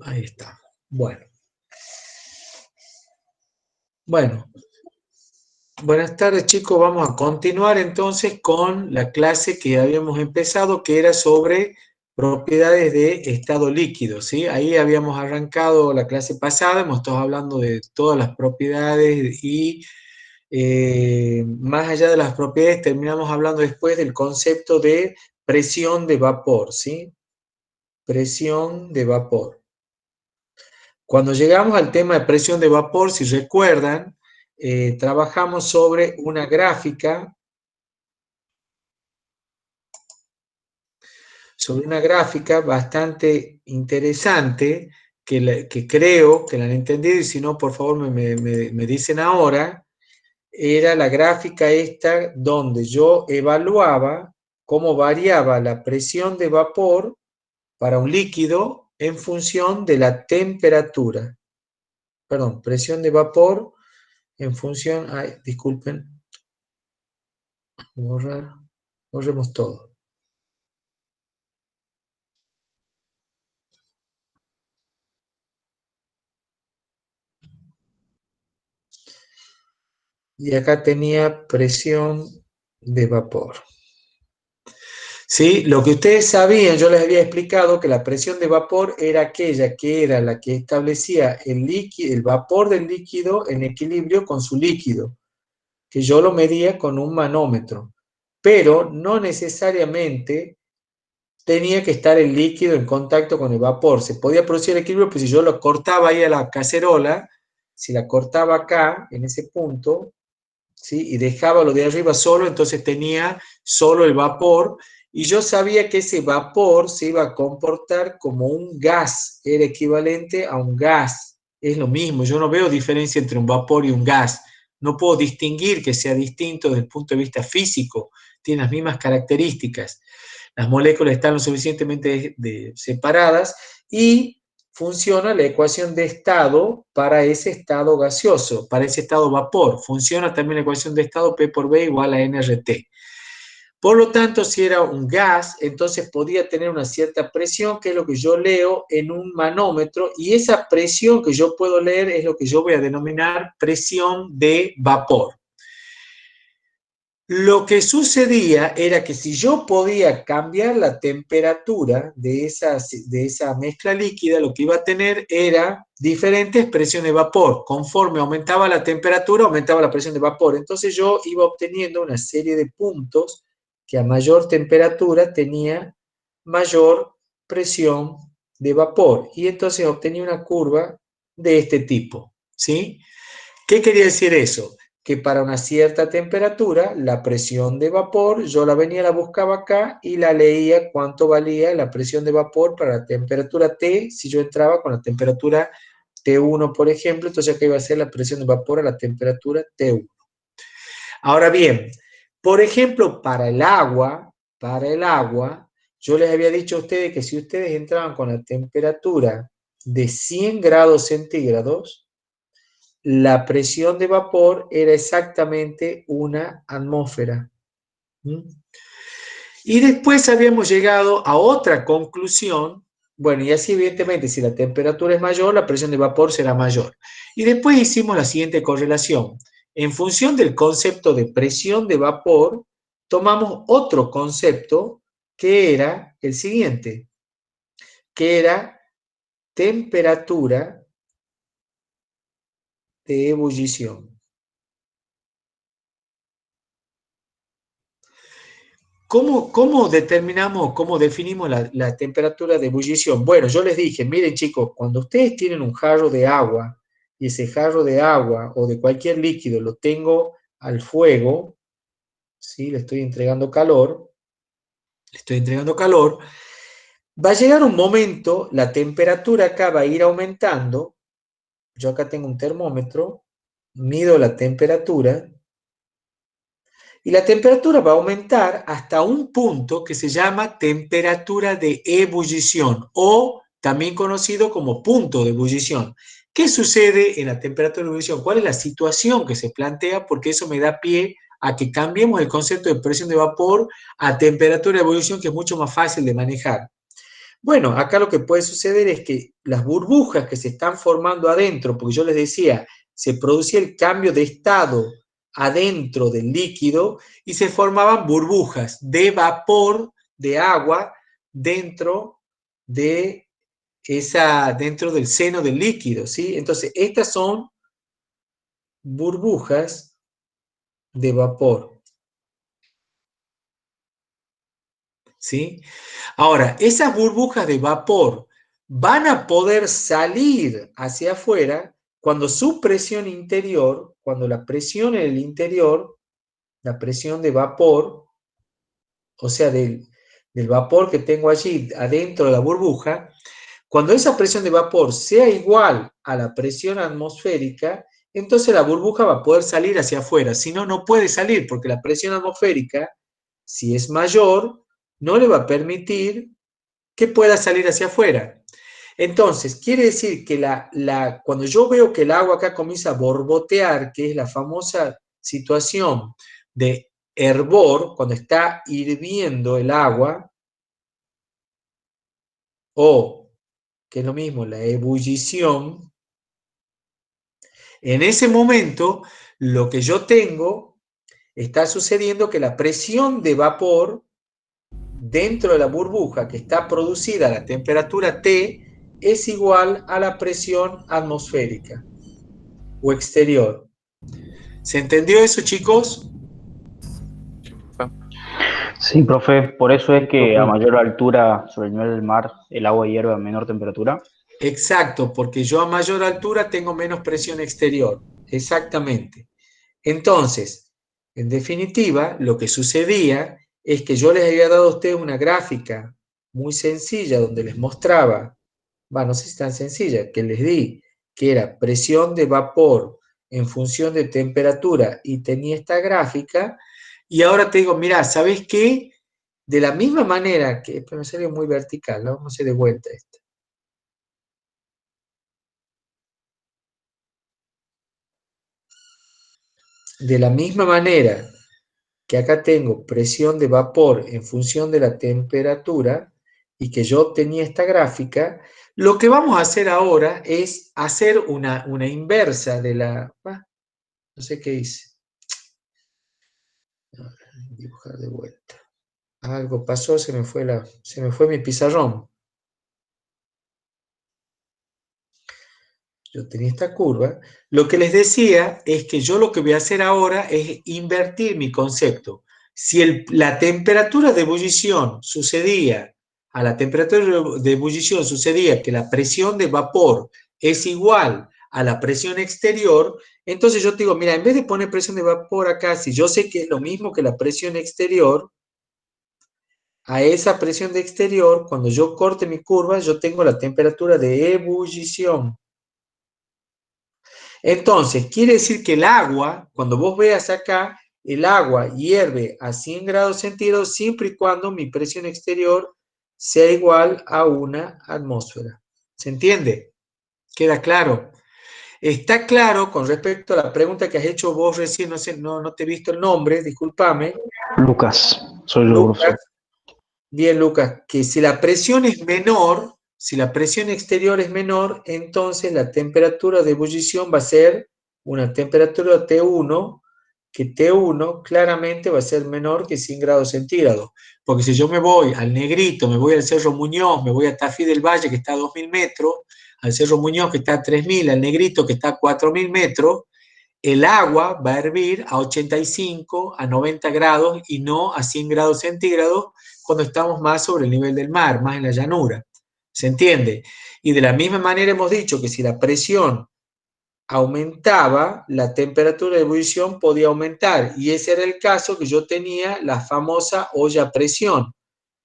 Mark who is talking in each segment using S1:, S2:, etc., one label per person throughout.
S1: Ahí está. Bueno. Bueno, buenas tardes chicos. Vamos a continuar entonces con la clase que habíamos empezado, que era sobre propiedades de estado líquido, ¿sí? Ahí habíamos arrancado la clase pasada, hemos estado hablando de todas las propiedades y más allá de las propiedades terminamos hablando después del concepto de presión de vapor, ¿sí? Presión de vapor. Cuando llegamos al tema de presión de vapor, si recuerdan, trabajamos sobre una gráfica bastante interesante que creo que la han entendido y si no, por favor me dicen ahora. Era la gráfica esta donde yo evaluaba cómo variaba la presión de vapor para un líquido en función de la temperatura. Perdón, presión de vapor en función, ay, disculpen, borremos todo. Y acá tenía presión de vapor. ¿Sí? Lo que ustedes sabían, yo les había explicado que la presión de vapor era aquella que era la que establecía el vapor del líquido en equilibrio con su líquido, que yo lo medía con un manómetro, pero no necesariamente tenía que estar el líquido en contacto con el vapor. Se podía producir el equilibrio, pero si yo lo cortaba ahí a la cacerola, si la cortaba acá, en ese punto, ¿sí? Y dejaba lo de arriba solo, entonces tenía solo el vapor, y yo sabía que ese vapor se iba a comportar como un gas, era equivalente a un gas, es lo mismo, yo no veo diferencia entre un vapor y un gas, no puedo distinguir que sea distinto desde el punto de vista físico, tiene las mismas características, las moléculas están lo suficientemente separadas y funciona la ecuación de estado para ese estado gaseoso, para ese estado vapor. Funciona también la ecuación de estado P por B igual a nRT. Por lo tanto, si era un gas, entonces podía tener una cierta presión, que es lo que yo leo en un manómetro, y esa presión que yo puedo leer es lo que yo voy a denominar presión de vapor. Lo que sucedía era que si yo podía cambiar la temperatura de esa mezcla líquida, lo que iba a tener era diferentes presiones de vapor. Conforme aumentaba la temperatura, aumentaba la presión de vapor. Entonces yo iba obteniendo una serie de puntos que a mayor temperatura tenía mayor presión de vapor. Y entonces obtenía una curva de este tipo, ¿sí? ¿Qué quería decir eso? Que para una cierta temperatura, la presión de vapor, yo la venía, la buscaba acá y la leía cuánto valía la presión de vapor para la temperatura T, si yo entraba con la temperatura T1, por ejemplo, entonces acá iba a ser la presión de vapor a la temperatura T1. Ahora bien, por ejemplo, para el agua, yo les había dicho a ustedes que si ustedes entraban con la temperatura de 100 grados centígrados, la presión de vapor era exactamente una atmósfera. ¿Mm? Y después habíamos llegado a otra conclusión, bueno, y así evidentemente si la temperatura es mayor, la presión de vapor será mayor. Y después hicimos la siguiente correlación. En función del concepto de presión de vapor, tomamos otro concepto que era el siguiente, que era temperatura de ebullición. ¿Cómo determinamos, cómo definimos la temperatura de ebullición? Bueno, yo les dije, miren chicos, cuando ustedes tienen un jarro de agua y ese jarro de agua o de cualquier líquido lo tengo al fuego, ¿sí? Le estoy entregando calor, va a llegar un momento, la temperatura acá va a ir aumentando, yo acá tengo un termómetro, mido la temperatura, y la temperatura va a aumentar hasta un punto que se llama temperatura de ebullición o también conocido como punto de ebullición. ¿Qué sucede en la temperatura de ebullición? ¿Cuál es la situación que se plantea? Porque eso me da pie a que cambiemos el concepto de presión de vapor a temperatura de ebullición, que es mucho más fácil de manejar. Bueno, acá lo que puede suceder es que las burbujas que se están formando adentro, porque yo les decía, se producía el cambio de estado adentro del líquido y se formaban burbujas de vapor de agua dentro de dentro del seno del líquido, ¿sí? Entonces, estas son burbujas de vapor, ¿sí? Ahora, esas burbujas de vapor van a poder salir hacia afuera cuando su presión interior, cuando la presión en el interior, la presión de vapor, o sea, del vapor que tengo allí adentro de la burbuja, cuando esa presión de vapor sea igual a la presión atmosférica, entonces la burbuja va a poder salir hacia afuera. Si no, no puede salir porque la presión atmosférica, si es mayor, no le va a permitir que pueda salir hacia afuera. Entonces, quiere decir que cuando yo veo que el agua acá comienza a borbotear, que es la famosa situación de hervor, cuando está hirviendo el agua, o, que es lo mismo, la ebullición, en ese momento lo que yo tengo, está sucediendo que la presión de vapor dentro de la burbuja que está producida a la temperatura T es igual a la presión atmosférica o exterior. ¿Se entendió eso, chicos?
S2: Sí, profe, por eso es que a mayor altura sobre el nivel del mar el agua hierve a menor temperatura.
S1: Exacto, porque yo a mayor altura tengo menos presión exterior. Exactamente. Entonces, en definitiva, lo que sucedía es que yo les había dado a ustedes una gráfica muy sencilla donde les mostraba, no sé si tan sencilla, que les di, que era presión de vapor en función de temperatura y tenía esta gráfica, y ahora te digo, mira, ¿sabes qué? De la misma manera que, pero me salió muy vertical, ¿no? Vamos a hacer de vuelta esto. De la misma manera que acá tengo presión de vapor en función de la temperatura y que yo tenía esta gráfica, lo que vamos a hacer ahora es hacer una inversa de la... no sé qué hice. Dibujar de vuelta. Algo pasó, se me fue mi pizarrón. Yo tenía esta curva. Lo que les decía es que yo lo que voy a hacer ahora es invertir mi concepto. Si la temperatura de ebullición sucedía, a la temperatura de ebullición sucedía que la presión de vapor es igual a la presión exterior, entonces yo te digo, mira, en vez de poner presión de vapor acá, si yo sé que es lo mismo que la presión exterior, a esa presión de exterior, cuando yo corte mi curva, yo tengo la temperatura de ebullición. Entonces, quiere decir que el agua, cuando vos veas acá, el agua hierve a 100 grados centígrados siempre y cuando mi presión exterior sea igual a una atmósfera. ¿Se entiende? ¿Queda claro? Está claro con respecto a la pregunta que has hecho vos recién, no sé, no te he visto el nombre, discúlpame.
S2: Lucas, soy yo,
S1: Lucas,
S2: profesor.
S1: bien, Lucas, que si la presión es menor, si la presión exterior es menor, entonces la temperatura de ebullición va a ser una temperatura T1, que T1 claramente va a ser menor que 100 grados centígrados. Porque si yo me voy al Negrito, me voy al Cerro Muñoz, me voy a Tafí del Valle, que está a 2000 metros, al Cerro Muñoz, que está a 3000, al Negrito, que está a 4000 metros, el agua va a hervir a 85, a 90 grados y no a 100 grados centígrados cuando estamos más sobre el nivel del mar, más en la llanura. ¿Se entiende? Y de la misma manera hemos dicho que si la presión aumentaba, la temperatura de ebullición podía aumentar. Y ese era el caso que yo tenía la famosa olla a presión,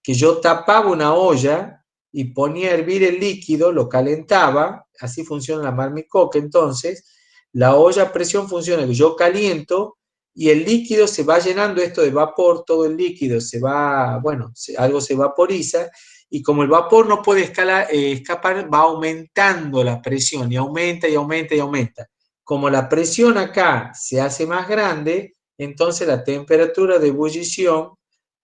S1: que yo tapaba una olla y ponía a hervir el líquido, lo calentaba, así funciona la marmicoca. Entonces, la olla a presión funciona que yo caliento y el líquido se va llenando, esto de vapor, todo el líquido se va, bueno, algo se vaporiza, y como el vapor no puede escapar, va aumentando la presión y aumenta y aumenta y aumenta. Como la presión acá se hace más grande, entonces la temperatura de ebullición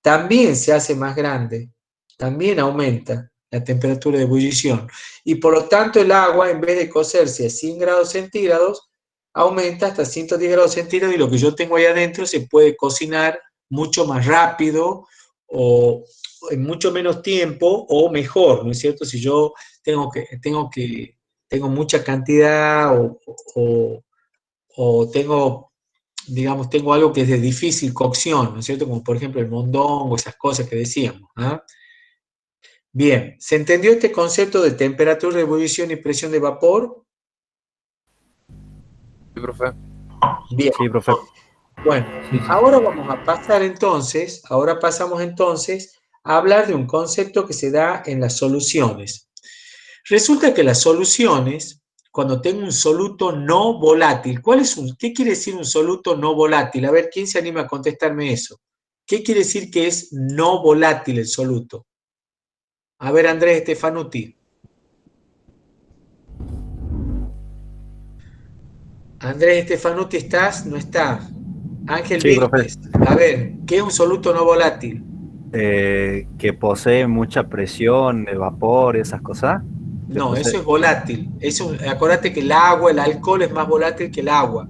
S1: también se hace más grande, también aumenta. la temperatura de ebullición. Y por lo tanto el agua, en vez de cocerse a 100 grados centígrados, aumenta hasta 110 grados centígrados y lo que yo tengo ahí adentro se puede cocinar mucho más rápido o en mucho menos tiempo o mejor, ¿no es cierto? Si yo tengo mucha cantidad o tengo, digamos, tengo algo que es de difícil cocción, ¿no es cierto? Como por ejemplo el mondongo, esas cosas que decíamos. ¿Ah? Bien, ¿se entendió este concepto de temperatura de ebullición y presión de vapor?
S3: Sí, profe.
S1: Bien.
S2: Sí, profe.
S1: Bueno,
S3: Sí, sí.
S1: ahora vamos a pasar entonces, ahora pasamos entonces a hablar de un concepto que se da en las soluciones. Resulta que las soluciones, cuando tengo un soluto no volátil, ¿qué quiere decir un soluto no volátil? A ver, ¿quién se anima a contestarme eso? ¿Qué quiere decir que es no volátil el soluto? A ver, Andrés Stefanuti. Andrés Stefanuti, ¿estás? ¿No está? Ángel
S2: Sí, profe.
S1: Vilches. A ver, ¿qué es un soluto no volátil?
S2: Que posee mucha presión, de vapor, esas cosas. Que
S1: No, eso
S2: posee.
S1: es volátil. Acuérdate que el agua, el alcohol es más volátil que el agua,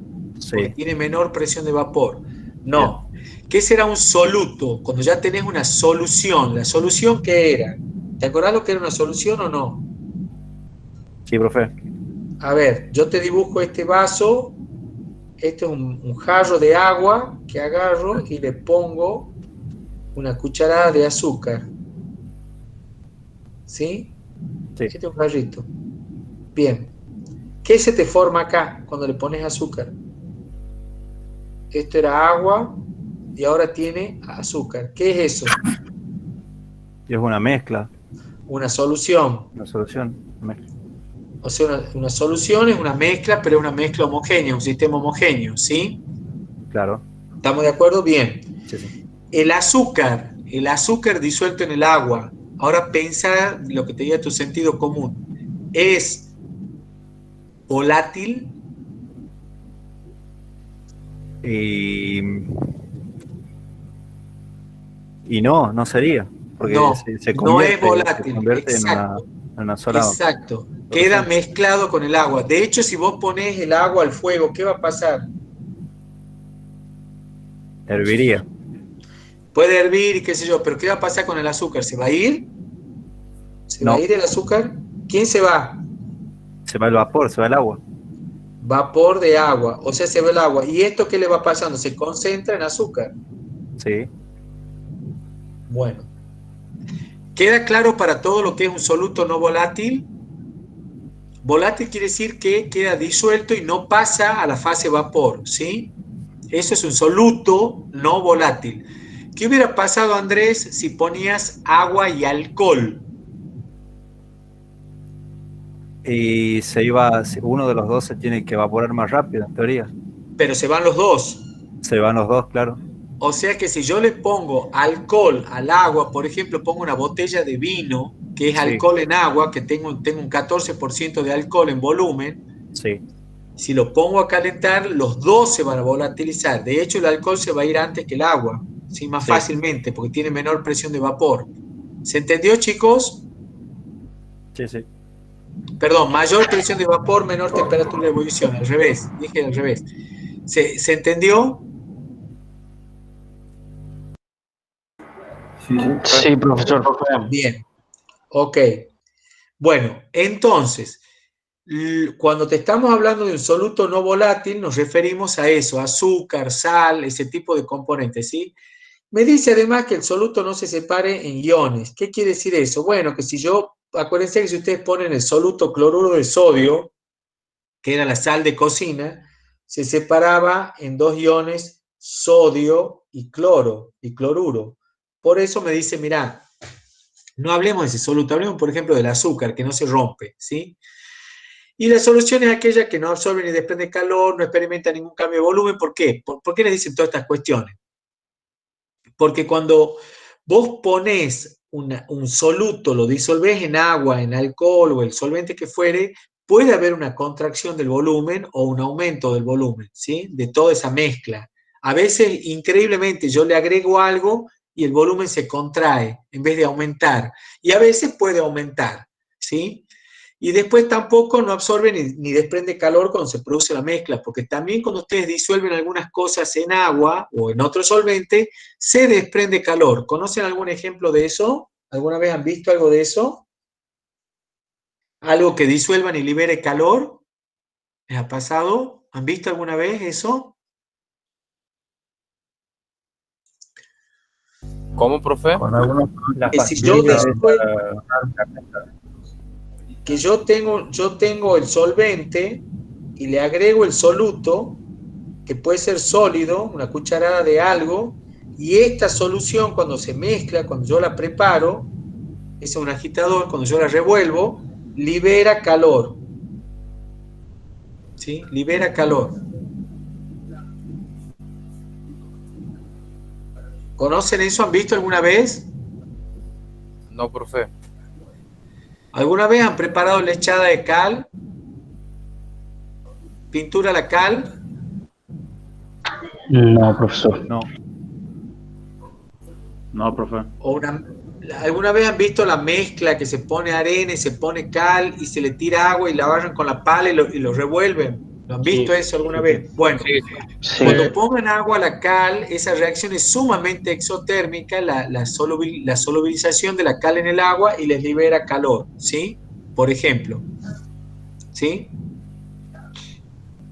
S1: porque
S2: Sí,
S1: tiene menor presión de vapor.
S2: bien.
S1: No. ¿Qué será un soluto? Cuando ya tenés una solución. ¿La solución qué era? ¿Te acordás lo que era una solución o no?
S2: Sí, profe.
S1: A ver, yo te dibujo este vaso. Este es un jarro de agua que agarro y le pongo una cucharada de azúcar. ¿Sí?
S2: Sí.
S1: Este es un jarrito. Bien. ¿Qué se te forma acá cuando le pones azúcar? Esto era agua y ahora tiene azúcar. ¿Qué es eso?
S2: Y es una mezcla,
S1: Una solución.
S2: una solución. Una mezcla.
S1: O sea, una solución es una mezcla, pero es una mezcla homogénea, un sistema homogéneo, ¿sí?
S2: Claro.
S1: ¿Estamos de acuerdo? Bien.
S2: Sí, sí.
S1: El azúcar disuelto en el agua. Ahora pensá lo que te diga tu sentido común. ¿Es volátil?
S2: Y, y no, no sería, porque
S1: No, no es
S2: se
S1: volátil.
S2: convierte
S1: Exacto.
S2: en una sola
S1: Exacto. Queda
S2: solución.
S1: mezclado con el agua. De hecho, si vos pones el agua al fuego, ¿qué va a pasar?
S2: Herviría.
S1: Puede hervir y qué sé yo, pero ¿qué va a pasar con el azúcar? ¿Se va a ir? ¿Se va a
S2: No,
S1: ir el azúcar? ¿Quién se va?
S2: se va el vapor, se va el agua.
S1: Vapor de agua, o sea, se va el agua. ¿Y esto qué le va pasando? Se concentra en azúcar.
S2: Sí,
S1: Bueno, ¿queda claro para todo lo que es un soluto no volátil? Volátil quiere decir que queda disuelto y no pasa a la fase vapor, ¿sí? Eso es un soluto no volátil. ¿Qué hubiera pasado, Andrés, si ponías agua y alcohol?
S2: y uno de los dos se tiene que evaporar más rápido, en teoría.
S1: Pero se van los dos.
S2: Se van los dos, claro.
S1: O sea que si yo le pongo alcohol al agua, por ejemplo, pongo una botella de vino, que es
S2: Sí,
S1: alcohol en agua, que tengo un 14% de alcohol en volumen,
S2: sí,
S1: si lo pongo a calentar, los dos se van a volatilizar. De hecho, el alcohol se va a ir antes que el agua, ¿sí? Más
S2: sí,
S1: fácilmente, porque tiene menor presión de vapor. ¿Se entendió, chicos?
S2: sí, sí.
S1: Perdón, mayor presión de vapor, menor temperatura de ebullición. Al revés, dije al revés. ¿Se entendió?
S3: Sí, sí.
S2: Sí, profesor.
S1: Bien, ok. Bueno, entonces, cuando te estamos hablando de un soluto no volátil, nos referimos a eso, azúcar, sal, ese tipo de componentes, ¿sí? Me dice además que el soluto no se separe en iones. ¿Qué quiere decir eso? Bueno, que si yo, acuérdense que si ustedes ponen el soluto cloruro de sodio, que era la sal de cocina, se separaba en dos iones, sodio y cloro, y cloruro. Por eso me dice, mira, no hablemos de ese soluto, hablemos, por ejemplo, del azúcar, que no se rompe, ¿sí? Y la solución es aquella que no absorbe ni desprende calor, no experimenta ningún cambio de volumen. ¿Por qué? ¿Por qué les dicen todas estas cuestiones? Porque cuando vos pones un soluto, lo disolvés en agua, en alcohol o el solvente que fuere, puede haber una contracción del volumen o un aumento del volumen, ¿sí? De toda esa mezcla. A veces, increíblemente, yo le agrego algo y el volumen se contrae en vez de aumentar. Y a veces puede aumentar, ¿sí? Y después tampoco no absorbe ni desprende calor cuando se produce la mezcla, porque también cuando ustedes disuelven algunas cosas en agua o en otro solvente, se desprende calor. ¿Conocen algún ejemplo de eso? ¿Alguna vez han visto algo de eso? ¿Algo que disuelvan y libere calor? ¿Les ha pasado? ¿Han visto alguna vez eso?
S3: ¿Cómo, profe?
S2: Con algunos las
S1: Que si yo
S2: pastillas
S1: después, que yo tengo el solvente y le agrego el soluto, que puede ser sólido, una cucharada de algo, y esta solución cuando se mezcla, cuando yo la preparo, es un agitador, cuando yo la revuelvo, libera calor. ¿Sí? Libera calor. ¿Conocen eso? ¿Han visto alguna vez?
S3: No, profe.
S1: ¿Alguna vez han preparado lechada de cal? ¿Pintura a la cal?
S2: No, profesor.
S4: No. No, profe.
S1: ¿Alguna vez han visto la mezcla que se pone arena y se pone cal y se le tira agua y la barran con la pala y lo revuelven? ¿Lo han visto eso alguna vez? Bueno,
S3: Sí.
S1: cuando pongan agua a la cal, esa reacción es sumamente exotérmica, la solubilización de la cal en el agua y les libera calor, ¿sí? Por ejemplo. ¿Sí?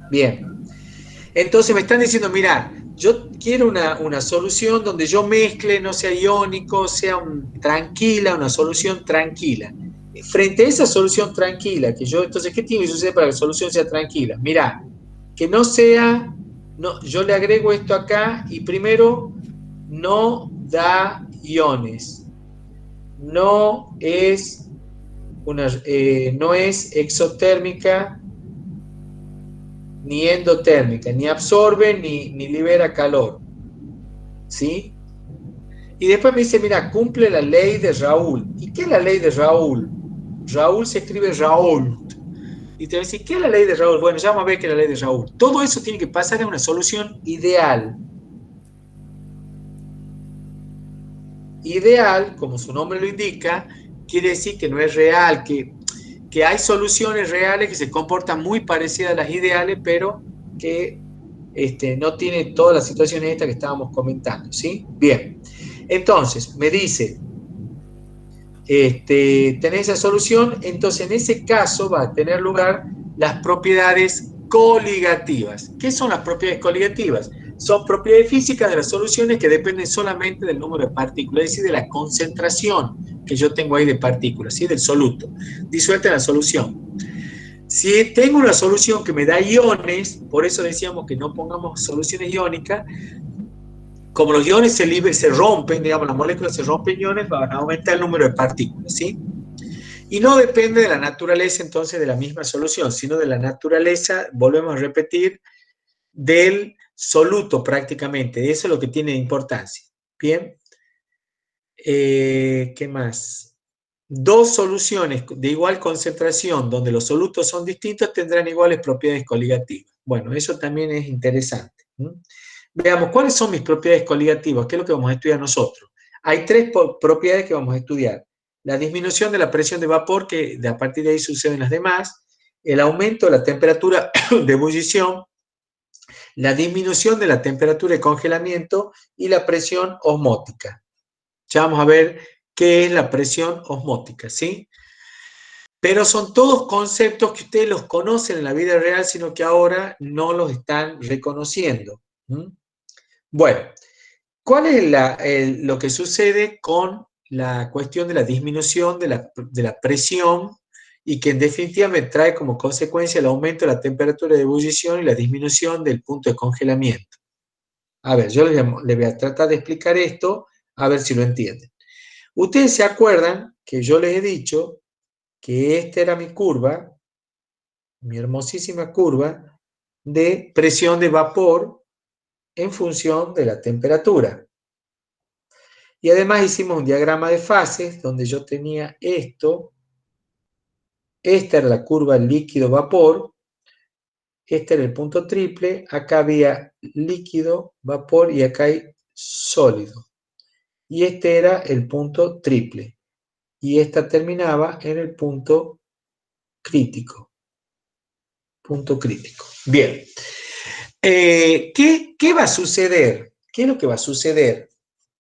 S1: Bien. Entonces me están diciendo, mira, yo quiero una solución donde yo mezcle, no sea iónico, sea tranquila, una solución tranquila. Frente a esa solución tranquila, entonces, ¿qué tiene que suceder para que la solución sea tranquila? Mira, que no sea, no, yo le agrego esto acá y primero no da iones, no es exotérmica ni endotérmica, ni absorbe ni libera calor, ¿sí? Y después me dice, mira, cumple la ley de Raoult. ¿Y qué es la ley de Raoult? Raoult se escribe Raoult. Y te va a decir, ¿qué es la ley de Raoult? Bueno, ya vamos a ver qué es la ley de Raoult. Todo eso tiene que pasar en una solución ideal. Ideal, como su nombre lo indica, quiere decir que no es real, que hay soluciones reales que se comportan muy parecidas a las ideales, pero que no tiene todas las situaciones estas que estábamos comentando, ¿sí? Bien, entonces, me dice, tenés esa solución, entonces en ese caso va a tener lugar las propiedades coligativas. ¿Qué son las propiedades coligativas? Son propiedades físicas de las soluciones que dependen solamente del número de partículas, es decir, de la concentración que yo tengo ahí de partículas, ¿sí? Del soluto, disuelta en la solución. Si tengo una solución que me da iones, por eso decíamos que no pongamos soluciones iónicas, como los iones se rompen, digamos, las moléculas se rompen iones, van a aumentar el número de partículas, ¿sí? Y no depende de la naturaleza, entonces, de la misma solución, sino de la naturaleza, volvemos a repetir, del soluto prácticamente. Eso es lo que tiene importancia. Bien. ¿Qué más? Dos soluciones de igual concentración, donde los solutos son distintos, tendrán iguales propiedades coligativas. Bueno, eso también es interesante. Veamos, ¿cuáles son mis propiedades coligativas? ¿Qué es lo que vamos a estudiar nosotros? Hay tres propiedades que vamos a estudiar. La disminución de la presión de vapor, que a partir de ahí suceden las demás. El aumento de la temperatura de ebullición. La disminución de la temperatura de congelamiento y la presión osmótica. Ya vamos a ver qué es la presión osmótica, ¿sí? Pero son todos conceptos que ustedes los conocen en la vida real, sino que ahora no los están reconociendo. Bueno, ¿cuál es lo que sucede con la cuestión de la disminución de la presión y que en definitiva me trae como consecuencia el aumento de la temperatura de ebullición y la disminución del punto de congelamiento? A ver, yo les voy a tratar de explicar esto, a ver si lo entienden. Ustedes se acuerdan que yo les he dicho que esta era mi curva, mi hermosísima curva de presión de vapor en función de la temperatura. Y además hicimos un diagrama de fases donde yo tenía esto, esta era la curva líquido-vapor, este era el punto triple, acá había líquido, vapor y acá hay sólido. y este era el punto triple. Y esta terminaba en el punto crítico. Punto crítico. Bien. ¿Qué va a suceder? ¿Qué es lo que va a suceder?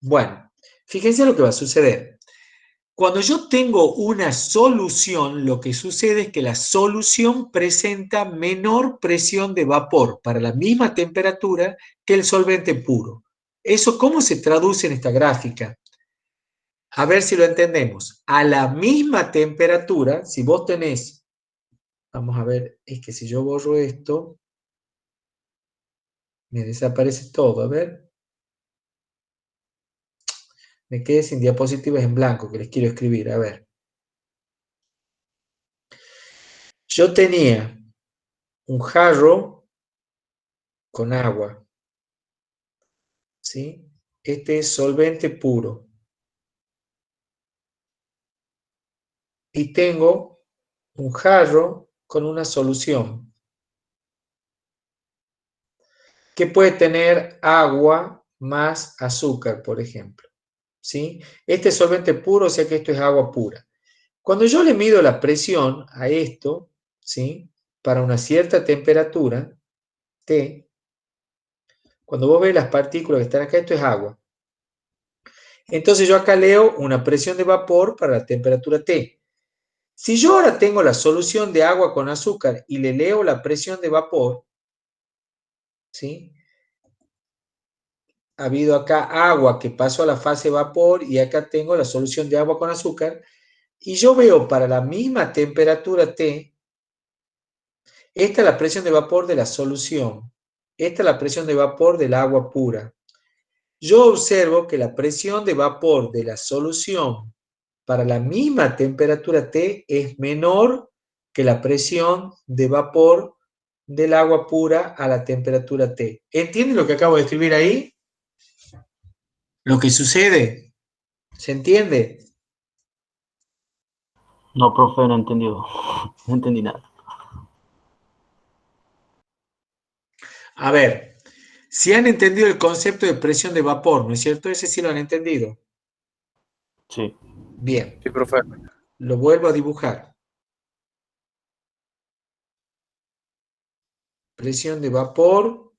S1: Bueno, fíjense lo que va a suceder. Cuando yo tengo una solución, lo que sucede es que la solución presenta menor presión de vapor para la misma temperatura que el solvente puro. ¿Eso cómo se traduce en esta gráfica? A ver si lo entendemos. A la misma temperatura, si vos tenés, vamos a ver, es que si yo borro esto, me desaparece todo. A ver, me quedé sin diapositivas en blanco que les quiero escribir. A ver. Yo tenía un jarro con agua, ¿sí? Este es solvente puro. Y tengo un jarro con una solución que puede tener agua más azúcar, por ejemplo, ¿sí? Este es solvente puro, o sea que esto es agua pura. Cuando yo le mido la presión a esto, ¿sí? Para una cierta temperatura, T, cuando vos ves las partículas que están acá, esto es agua. Entonces yo acá leo una presión de vapor para la temperatura T. Si yo ahora tengo la solución de agua con azúcar y le leo la presión de vapor, ¿sí? Ha habido acá agua que pasó a la fase vapor y acá tengo la solución de agua con azúcar. Y yo veo para la misma temperatura T, esta es la presión de vapor de la solución. Esta es la presión de vapor del agua pura. Yo observo que la presión de vapor de la solución para la misma temperatura T es menor que la presión de vapor del agua pura a la temperatura T. ¿Entienden lo que acabo de escribir ahí? Lo que sucede. ¿Se entiende?
S2: No, profe, no he entendido. No entendí nada.
S1: A ver, si han entendido el concepto de presión de vapor, ¿no es cierto? Ese sí lo han entendido.
S2: Sí.
S1: Bien,
S3: Sí, profe.
S1: lo vuelvo a dibujar. Presión de vapor,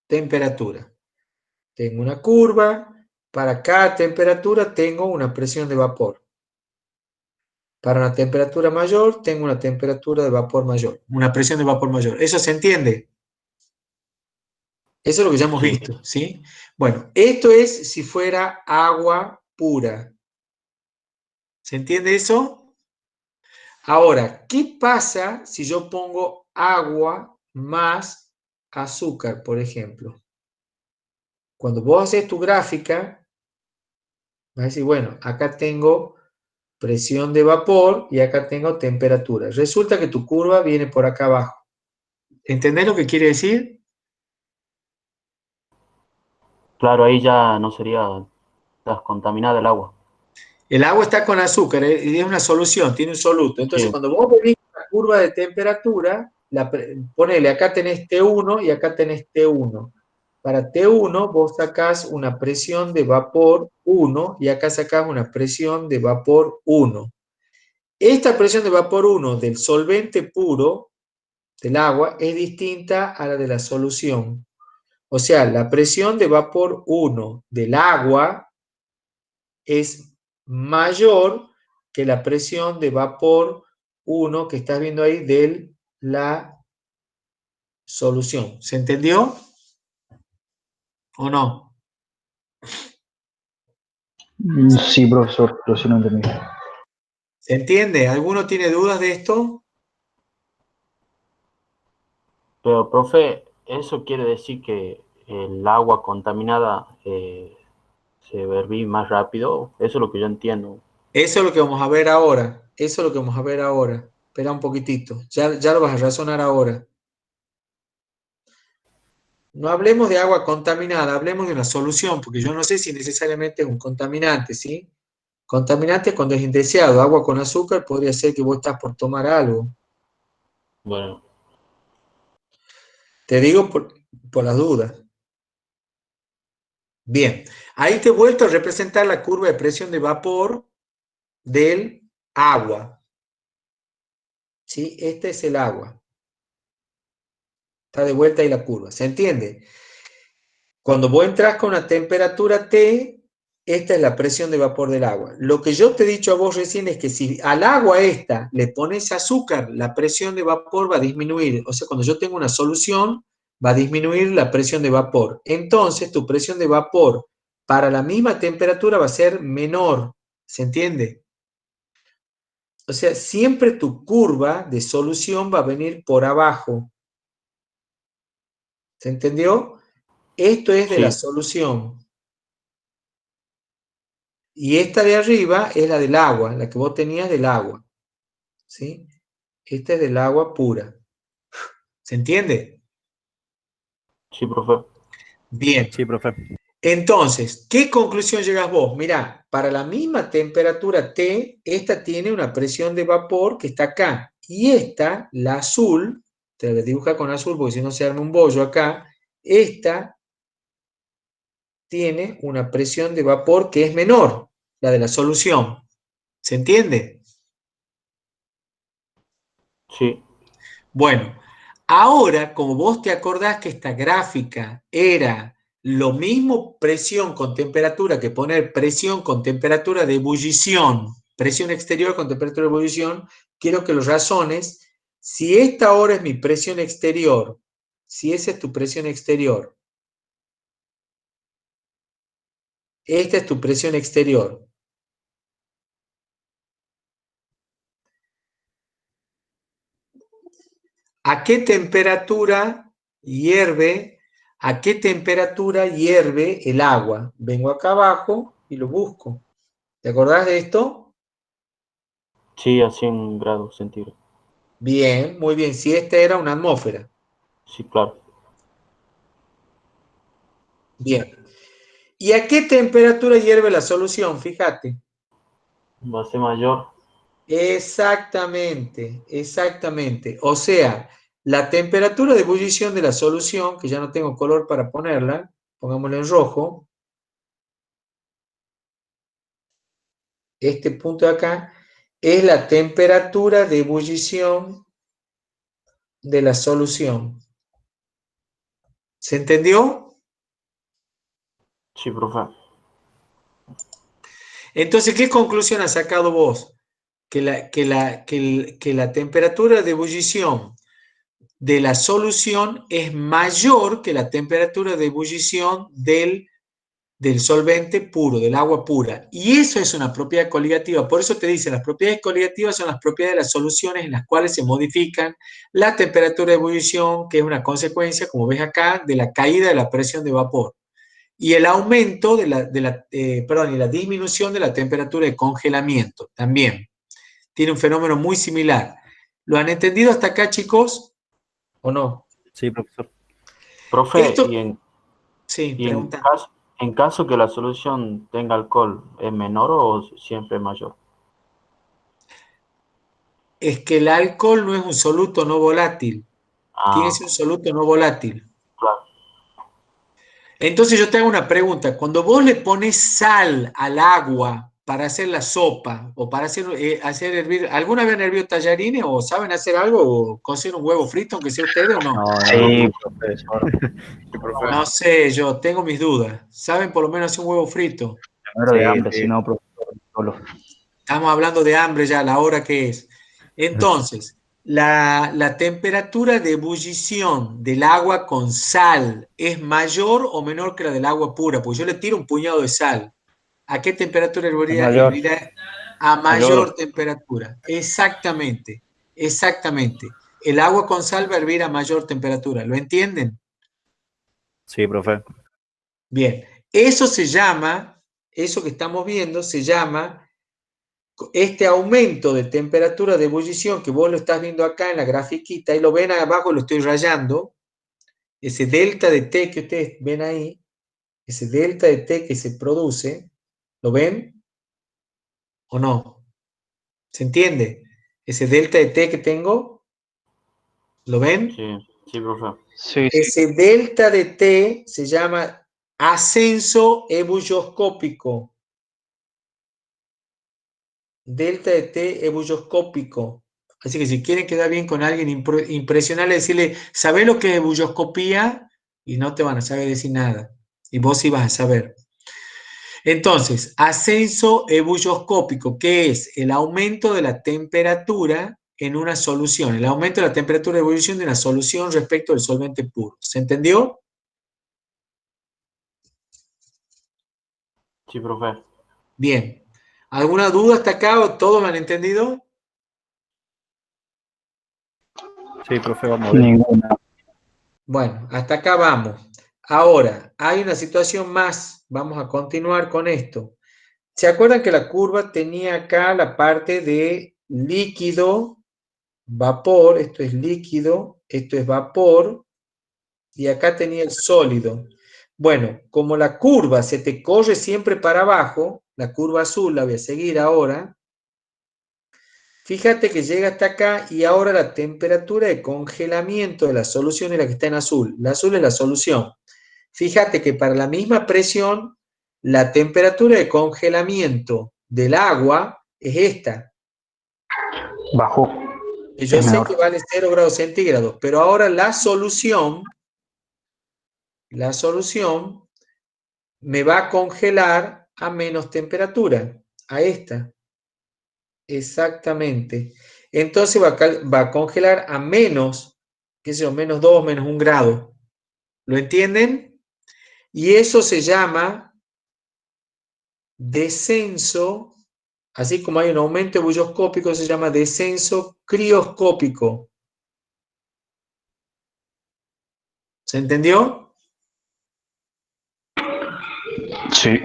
S1: temperatura. Tengo una curva, para cada temperatura tengo una presión de vapor. Para una temperatura mayor tengo una temperatura de vapor mayor, una presión de vapor mayor. ¿Eso se entiende? Eso es lo que ya hemos
S2: Sí.
S1: visto, ¿sí? Bueno, esto es si fuera agua pura. ¿Se entiende eso? Ahora, ¿qué pasa si yo pongo agua más azúcar, por ejemplo? Cuando vos haces tu gráfica, vas a decir, bueno, acá tengo presión de vapor y acá tengo temperatura. Resulta que tu curva viene por acá abajo. ¿Entendés lo que quiere decir?
S2: Claro, ahí ya no sería contaminada el agua.
S1: El agua está con azúcar, es una solución, tiene un soluto. Entonces,
S2: Sí.
S1: cuando vos venís a la curva de temperatura, ponele, acá tenés T1 y acá tenés T1. Para T1 vos sacás una presión de vapor 1 y acá sacás una presión de vapor 1. Esta presión de vapor 1 del solvente puro del agua es distinta a la de la solución. O sea, la presión de vapor 1 del agua es mayor que la presión de vapor 1 que estás viendo ahí de la solución. ¿Se entendió o no?
S2: Sí, profesor, pero sí no entendí.
S1: ¿Se entiende? ¿Alguno tiene dudas de esto?
S2: Pero, profe, ¿eso quiere decir que el agua contaminada se hervía más rápido? Eso es lo que yo entiendo.
S1: Eso es lo que vamos a ver ahora. Eso es lo que vamos a ver ahora. Espera un poquitito. Ya lo vas a razonar ahora. No hablemos de agua contaminada, hablemos de una solución, porque yo no sé si necesariamente es un contaminante, ¿sí? Contaminante cuando es indeseado. Agua con azúcar podría ser que vos estás por tomar algo.
S2: Bueno,
S1: Te digo por las dudas. Bien, ahí te he vuelto a representar la curva de presión de vapor del agua. ¿Sí? Este es el agua. Está de vuelta ahí la curva. ¿Se entiende? Cuando vos entras con una temperatura T, esta es la presión de vapor del agua. Lo que yo te he dicho a vos recién es que si al agua esta le pones azúcar, la presión de vapor va a disminuir. O sea, cuando yo tengo una solución, va a disminuir la presión de vapor. Entonces, tu presión de vapor para la misma temperatura va a ser menor. ¿Se entiende? O sea, siempre tu curva de solución va a venir por abajo. ¿Se entendió? Esto es de la
S2: Sí,
S1: solución. Y esta de arriba es la del agua, la que vos tenías del agua. ¿Sí? Esta es del agua pura. ¿Se entiende?
S2: sí, profe.
S1: Bien.
S4: Sí, profe.
S1: Entonces, ¿qué conclusión llegas vos? Mirá, para la misma temperatura T, esta tiene una presión de vapor que está acá. Y esta, la azul, te la dibuja con azul porque si no se arma un bollo acá, esta tiene una presión de vapor que es menor, la de la solución. ¿Se entiende?
S2: Sí,
S1: Bueno, ahora, como vos te acordás que esta gráfica era lo mismo presión con temperatura que poner presión con temperatura de ebullición, presión exterior con temperatura de ebullición, quiero que lo razones. Si esta ahora es mi presión exterior, si esa es tu presión exterior, esta es tu presión exterior. ¿A qué temperatura hierve? ¿A qué temperatura hierve el agua? Vengo acá abajo y lo busco. ¿Te acordás de esto?
S2: sí, a 100 grados centígrados.
S1: Bien, muy bien. Si esta era una atmósfera.
S2: Sí, claro.
S1: Bien. ¿Y a qué temperatura hierve la solución? Fíjate.
S2: Va a ser mayor.
S1: Exactamente, exactamente. O sea, la temperatura de ebullición de la solución, que ya no tengo color para ponerla, pongámosla en rojo, este punto de acá, es la temperatura de ebullición de la solución. ¿Se entendió?
S2: Sí, profe.
S1: Entonces, ¿qué conclusión has sacado vos? Que la temperatura de ebullición de la solución es mayor que la temperatura de ebullición del solvente puro, del agua pura. Y eso es una propiedad coligativa. Por eso te dicen, las propiedades coligativas son las propiedades de las soluciones en las cuales se modifican la temperatura de ebullición, que es una consecuencia, como ves acá, de la caída de la presión de vapor. Y el aumento y la disminución de la temperatura de congelamiento también. Tiene un fenómeno muy similar. ¿Lo han entendido hasta acá, chicos? ¿O no?
S4: Sí, profesor.
S2: Profe,
S1: Esto, sí,
S2: y
S1: pregunta.
S2: en caso que la solución tenga alcohol, ¿es menor o siempre mayor?
S1: Es que el alcohol no es un soluto no volátil. Tiene que
S2: Ah,
S1: ser un soluto no volátil.
S2: claro.
S1: Entonces yo te hago una pregunta. Cuando vos le pones sal al agua para hacer la sopa o para hacer hervir, ¿alguna vez han hervido tallarines o saben hacer algo o cocer un huevo frito, aunque sea ustedes o no?
S4: No, no,
S3: Sí,
S4: profesor.
S3: sí, profe.
S1: No sé, yo tengo mis dudas. ¿Saben por lo menos hacer un huevo frito?
S4: Muero de hambre,
S3: Sí.
S4: si no, profesor, solo.
S1: Estamos hablando de hambre ya, la hora que es. Entonces, la temperatura de ebullición del agua con sal es mayor o menor que la del agua pura, pues yo le tiro un puñado de sal. ¿A qué temperatura
S4: Mayor,
S1: hervirá? A mayor
S4: mayor.
S1: temperatura. Exactamente, exactamente. El agua con sal va a hervir a mayor temperatura. ¿Lo entienden?
S4: Sí, profe.
S1: Bien. Eso se llama, eso que estamos viendo, se llama este aumento de temperatura de ebullición que vos lo estás viendo acá en la grafiquita, y lo ven abajo, lo estoy rayando, ese delta de T que ustedes ven ahí, ese delta de T que se produce, ¿lo ven o no? ¿Se entiende? Ese delta de T que tengo, ¿lo ven?
S2: Sí, sí, profe.
S3: Sí, sí.
S1: Ese delta de T se llama ascenso ebulloscópico. Delta de T ebulloscópico. Así que si quieren quedar bien con alguien, impresionarle, decirle, ¿sabés lo que es ebulloscopía? Y no te van a saber decir nada. Y vos sí vas a saber. Entonces, ascenso ebulloscópico, que es el aumento de la temperatura en una solución, el aumento de la temperatura de ebullición de una solución respecto del solvente puro. ¿Se entendió?
S2: Sí, profe.
S1: Bien. ¿Alguna duda hasta acá o todos lo han entendido?
S4: Sí, profe, vamos a ver.
S3: Ninguna.
S1: Bueno, hasta acá vamos. Ahora, hay una situación más. Vamos a continuar con esto. ¿Se acuerdan que la curva tenía acá la parte de líquido, vapor? Esto es líquido, esto es vapor, y acá tenía el sólido. Bueno, como la curva se te corre siempre para abajo, la curva azul la voy a seguir ahora. Fíjate que llega hasta acá y ahora la temperatura de congelamiento de la solución es la que está en azul. La azul es la solución. Fíjate que para la misma presión, la temperatura de congelamiento del agua es esta.
S3: Bajó.
S1: Yo
S3: Es
S1: sé
S3: menor.
S1: que vale 0 grados centígrados, pero ahora la solución me va a congelar a menos temperatura, a esta. Exactamente. Entonces va a congelar a menos, qué sé yo, menos 2, menos 1 grado. ¿Lo entienden? Y eso se llama descenso, así como hay un aumento ebulloscópico, se llama descenso crioscópico. ¿Se entendió?
S3: Sí.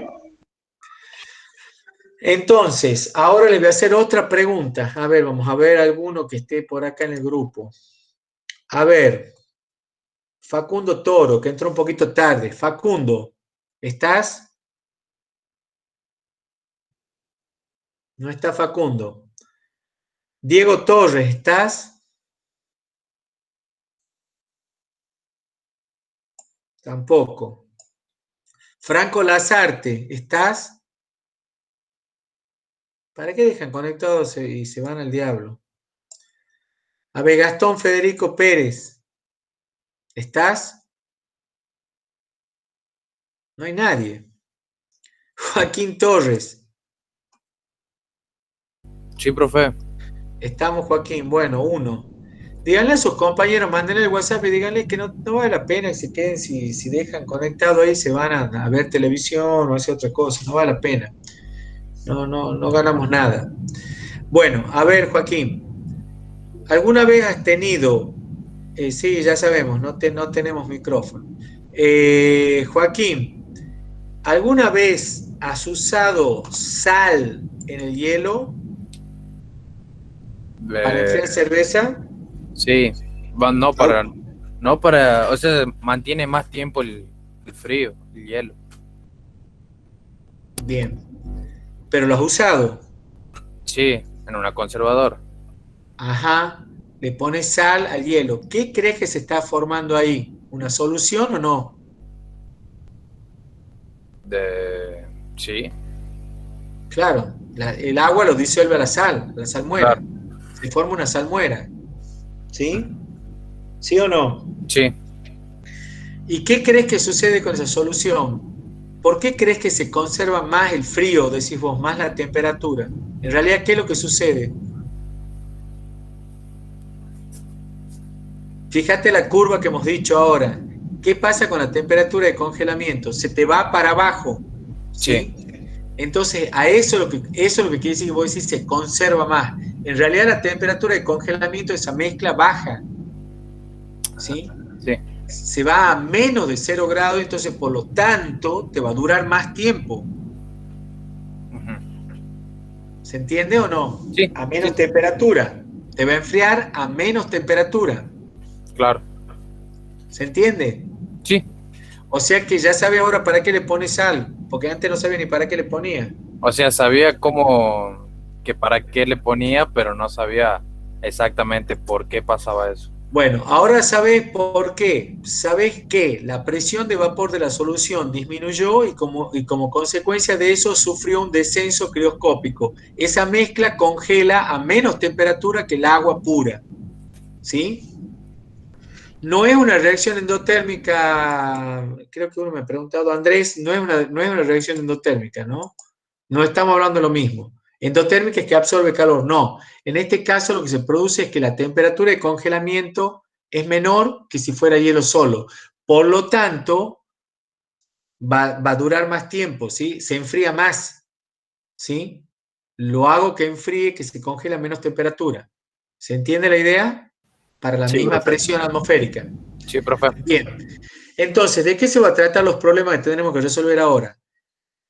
S1: Entonces, ahora les voy a hacer otra pregunta. A ver, vamos a ver alguno que esté por acá en el grupo. A ver, Facundo Toro, que entró un poquito tarde. Facundo, ¿estás? No está Facundo. Diego Torres, ¿estás? Tampoco. Franco Lazarte, ¿estás? ¿Para qué dejan conectados y se van al diablo? A ver, Gastón Federico Pérez, ¿estás? No hay nadie. Joaquín Torres,
S3: Sí, profe.
S1: estamos, Joaquín. Bueno, uno. Díganle a sus compañeros, mándenle el WhatsApp y díganle que no vale la pena que se queden si dejan conectado ahí, se van a ver televisión o hacer otra cosa. No vale la pena. No ganamos nada. Bueno, a ver, Joaquín. ¿Alguna vez has tenido? Sí, ya sabemos, no tenemos micrófono. Joaquín, ¿alguna vez has usado sal en el hielo para enfriar cerveza?
S3: Sí. O sea, mantiene más tiempo el frío, el hielo.
S1: Bien. ¿Pero lo has usado?
S3: Sí, en una conservadora.
S1: Ajá. Le pones sal al hielo. ¿Qué crees que se está formando ahí? ¿Una solución o no?
S3: Sí,
S1: Claro, el agua lo disuelve a la salmuera.
S3: claro.
S1: Se forma una salmuera. ¿Sí? ¿Sí o no?
S3: Sí.
S1: ¿Y qué crees que sucede con esa solución? ¿Por qué crees que se conserva más el frío, decís vos, más la temperatura? En realidad, ¿qué es lo que sucede? Fíjate la curva que hemos dicho ahora. ¿Qué pasa con la temperatura de congelamiento? Se te va para abajo. ¿Sí? Entonces, eso es lo que quiere decir que vos decís, se conserva más. En realidad, la temperatura de congelamiento de esa mezcla baja. ¿Sí?
S3: Sí.
S1: Se va a menos de 0 grados, entonces por lo tanto te va a durar más tiempo. ¿Se entiende o no?
S3: Sí.
S1: A menos temperatura. Te va a enfriar a menos temperatura.
S3: Claro.
S1: ¿Se entiende?
S3: Sí.
S1: O sea que ya sabe ahora para qué le pone sal, porque antes no sabía ni para qué le ponía.
S3: O sea, sabía que para qué le ponía, pero no sabía exactamente por qué pasaba eso.
S1: Bueno, ahora sabes por qué. Sabes que la presión de vapor de la solución disminuyó y como consecuencia de eso sufrió un descenso crioscópico. Esa mezcla congela a menos temperatura que el agua pura, ¿sí? No es una reacción endotérmica, creo que uno me ha preguntado, Andrés, no es una reacción endotérmica, ¿no? No estamos hablando de lo mismo. Endotérmica es que absorbe calor, no. En este caso lo que se produce es que la temperatura de congelamiento es menor que si fuera hielo solo. Por lo tanto, va a durar más tiempo, ¿sí? Se enfría más, ¿sí? Lo hago que enfríe, que se congela a menos temperatura. ¿Se entiende la idea? Para la
S3: Sí,
S1: misma
S3: profe.
S1: presión atmosférica.
S3: Sí, profe.
S1: Bien, entonces, ¿de qué se va a tratar los problemas que tenemos que resolver ahora?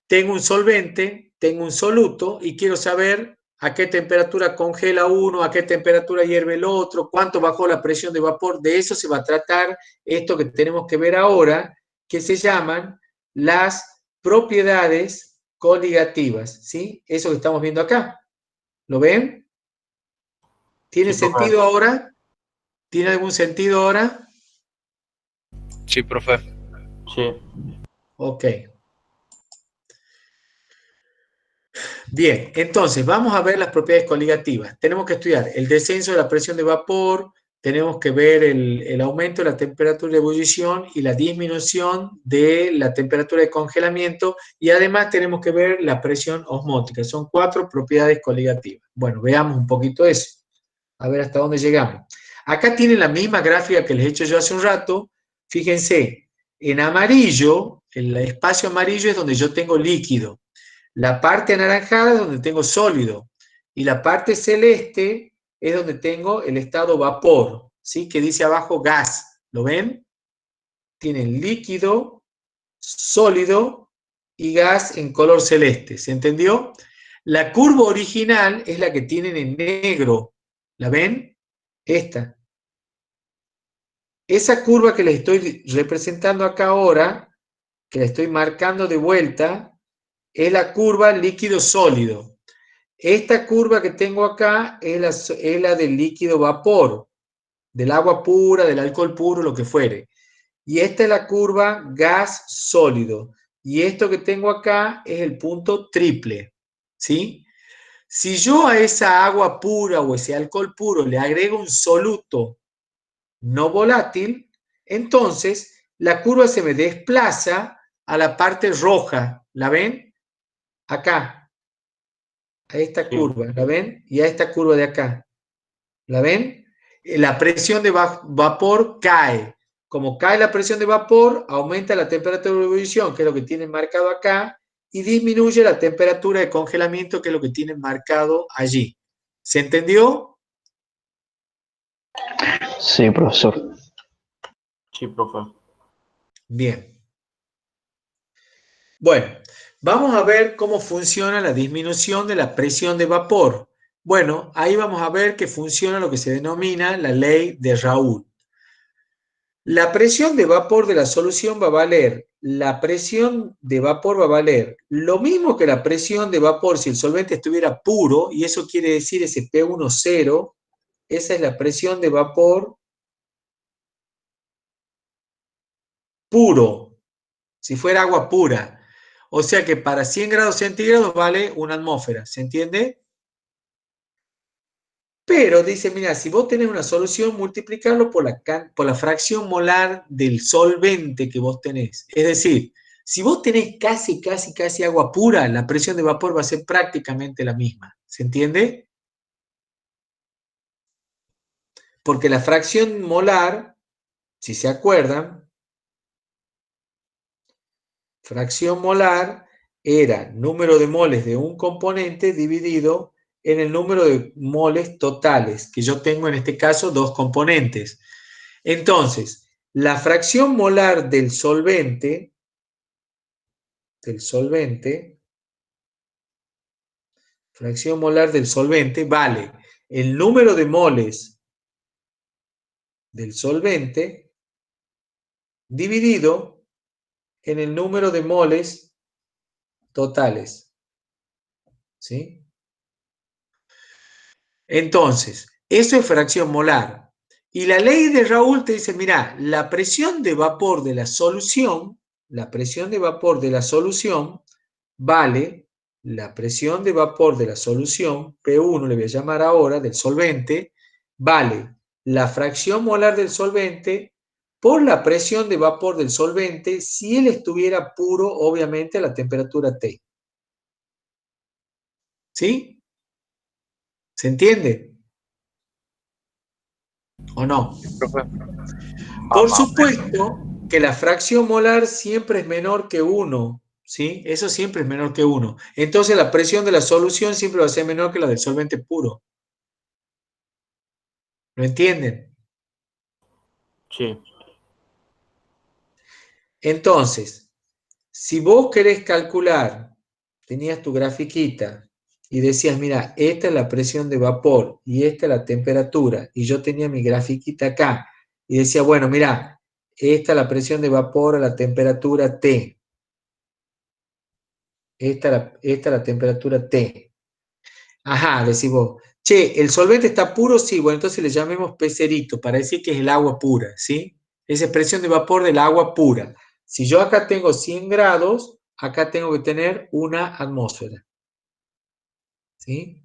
S1: Tengo un solvente, tengo un soluto y quiero saber a qué temperatura congela uno, a qué temperatura hierve el otro, cuánto bajó la presión de vapor. De eso se va a tratar esto que tenemos que ver ahora, que se llaman las propiedades coligativas, ¿sí? Eso que estamos viendo acá. ¿Lo ven? ¿Tiene
S2: Sí, profe.
S1: sentido ahora? ¿Tiene algún sentido ahora?
S3: Sí, profe.
S2: Sí,
S1: Ok. Bien, entonces vamos a ver las propiedades coligativas. Tenemos que estudiar el descenso de la presión de vapor, tenemos que ver el aumento de la temperatura de ebullición y la disminución de la temperatura de congelamiento y además tenemos que ver la presión osmótica. Son 4 propiedades coligativas. Bueno, veamos un poquito eso, a ver hasta dónde llegamos. Acá tienen la misma gráfica que les he hecho yo hace un rato. Fíjense, en amarillo, el espacio amarillo es donde yo tengo líquido. La parte anaranjada es donde tengo sólido y la parte celeste es donde tengo el estado vapor, ¿sí? Que dice abajo gas. ¿Lo ven? Tienen líquido, sólido y gas en color celeste. ¿Se entendió? La curva original es la que tienen en negro. ¿La ven? Esta. Esa curva que les estoy representando acá ahora, que la estoy marcando de vuelta, es la curva líquido sólido. Esta curva que tengo acá es la del líquido vapor, del agua pura, del alcohol puro, lo que fuere. Y esta es la curva gas sólido. Y esto que tengo acá es el punto triple. ¿Sí? Si yo a esa agua pura o ese alcohol puro le agrego un soluto no volátil, entonces la curva se me desplaza a la parte roja. ¿La ven? Acá, a esta
S2: sí,
S1: curva, ¿la ven? Y a esta curva de acá. ¿La ven? La presión de vapor cae. Como cae la presión de vapor, aumenta la temperatura de ebullición, que es lo que tienen marcado acá, y disminuye la temperatura de congelamiento, que es lo que tienen marcado allí. ¿Se entendió?
S4: Sí, profesor.
S2: sí, profe.
S1: Bien. Bueno, vamos a ver cómo funciona la disminución de la presión de vapor. Bueno, ahí vamos a ver que funciona lo que se denomina la ley de Raoult. La presión de vapor de la solución va a valer, la presión de vapor va a valer lo mismo que la presión de vapor si el solvente estuviera puro, y eso quiere decir ese P1 cero, esa es la presión de vapor puro, si fuera agua pura. O sea que para 100 grados centígrados vale una atmósfera, ¿se entiende? Pero dice, mira, si vos tenés una solución, multiplicarlo por la fracción molar del solvente que vos tenés. Es decir, si vos tenés casi agua pura, la presión de vapor va a ser prácticamente la misma. ¿Se entiende? Porque la fracción molar, si se acuerdan, fracción molar era número de moles de un componente dividido en el número de moles totales, que yo tengo en este caso dos componentes. Entonces, la fracción molar fracción molar del solvente vale el número de moles del solvente dividido en el número de moles totales. ¿Sí? Entonces, eso es fracción molar. Y la ley de Raoult te dice, mira, la presión de vapor de la solución, la presión de vapor de la solución vale la presión de vapor de la solución, P1 le voy a llamar ahora, del solvente, vale la fracción molar del solvente por la presión de vapor del solvente si él estuviera puro, obviamente, a la temperatura T. ¿Sí? ¿Se entiende? ¿O no?
S3: Profe.
S1: Por
S2: Más o menos.
S1: supuesto que la fracción molar siempre es menor que 1, ¿sí? Eso siempre es menor que 1. Entonces la presión de la solución siempre va a ser menor que la del solvente puro. ¿Lo entienden?
S2: Sí,
S1: Entonces, si vos querés calcular, tenías tu grafiquita y decías, mira, esta es la presión de vapor y esta es la temperatura, y yo tenía mi grafiquita acá y decía, bueno, mira, esta es la presión de vapor a la temperatura T. Esta es la temperatura T. Ajá, decís vos. Che, ¿el solvente está puro? Sí, bueno, entonces le llamemos P0 para decir que es el agua pura, ¿sí? Esa es presión de vapor del agua pura. Si yo acá tengo 100 grados, acá tengo que tener una atmósfera, ¿sí?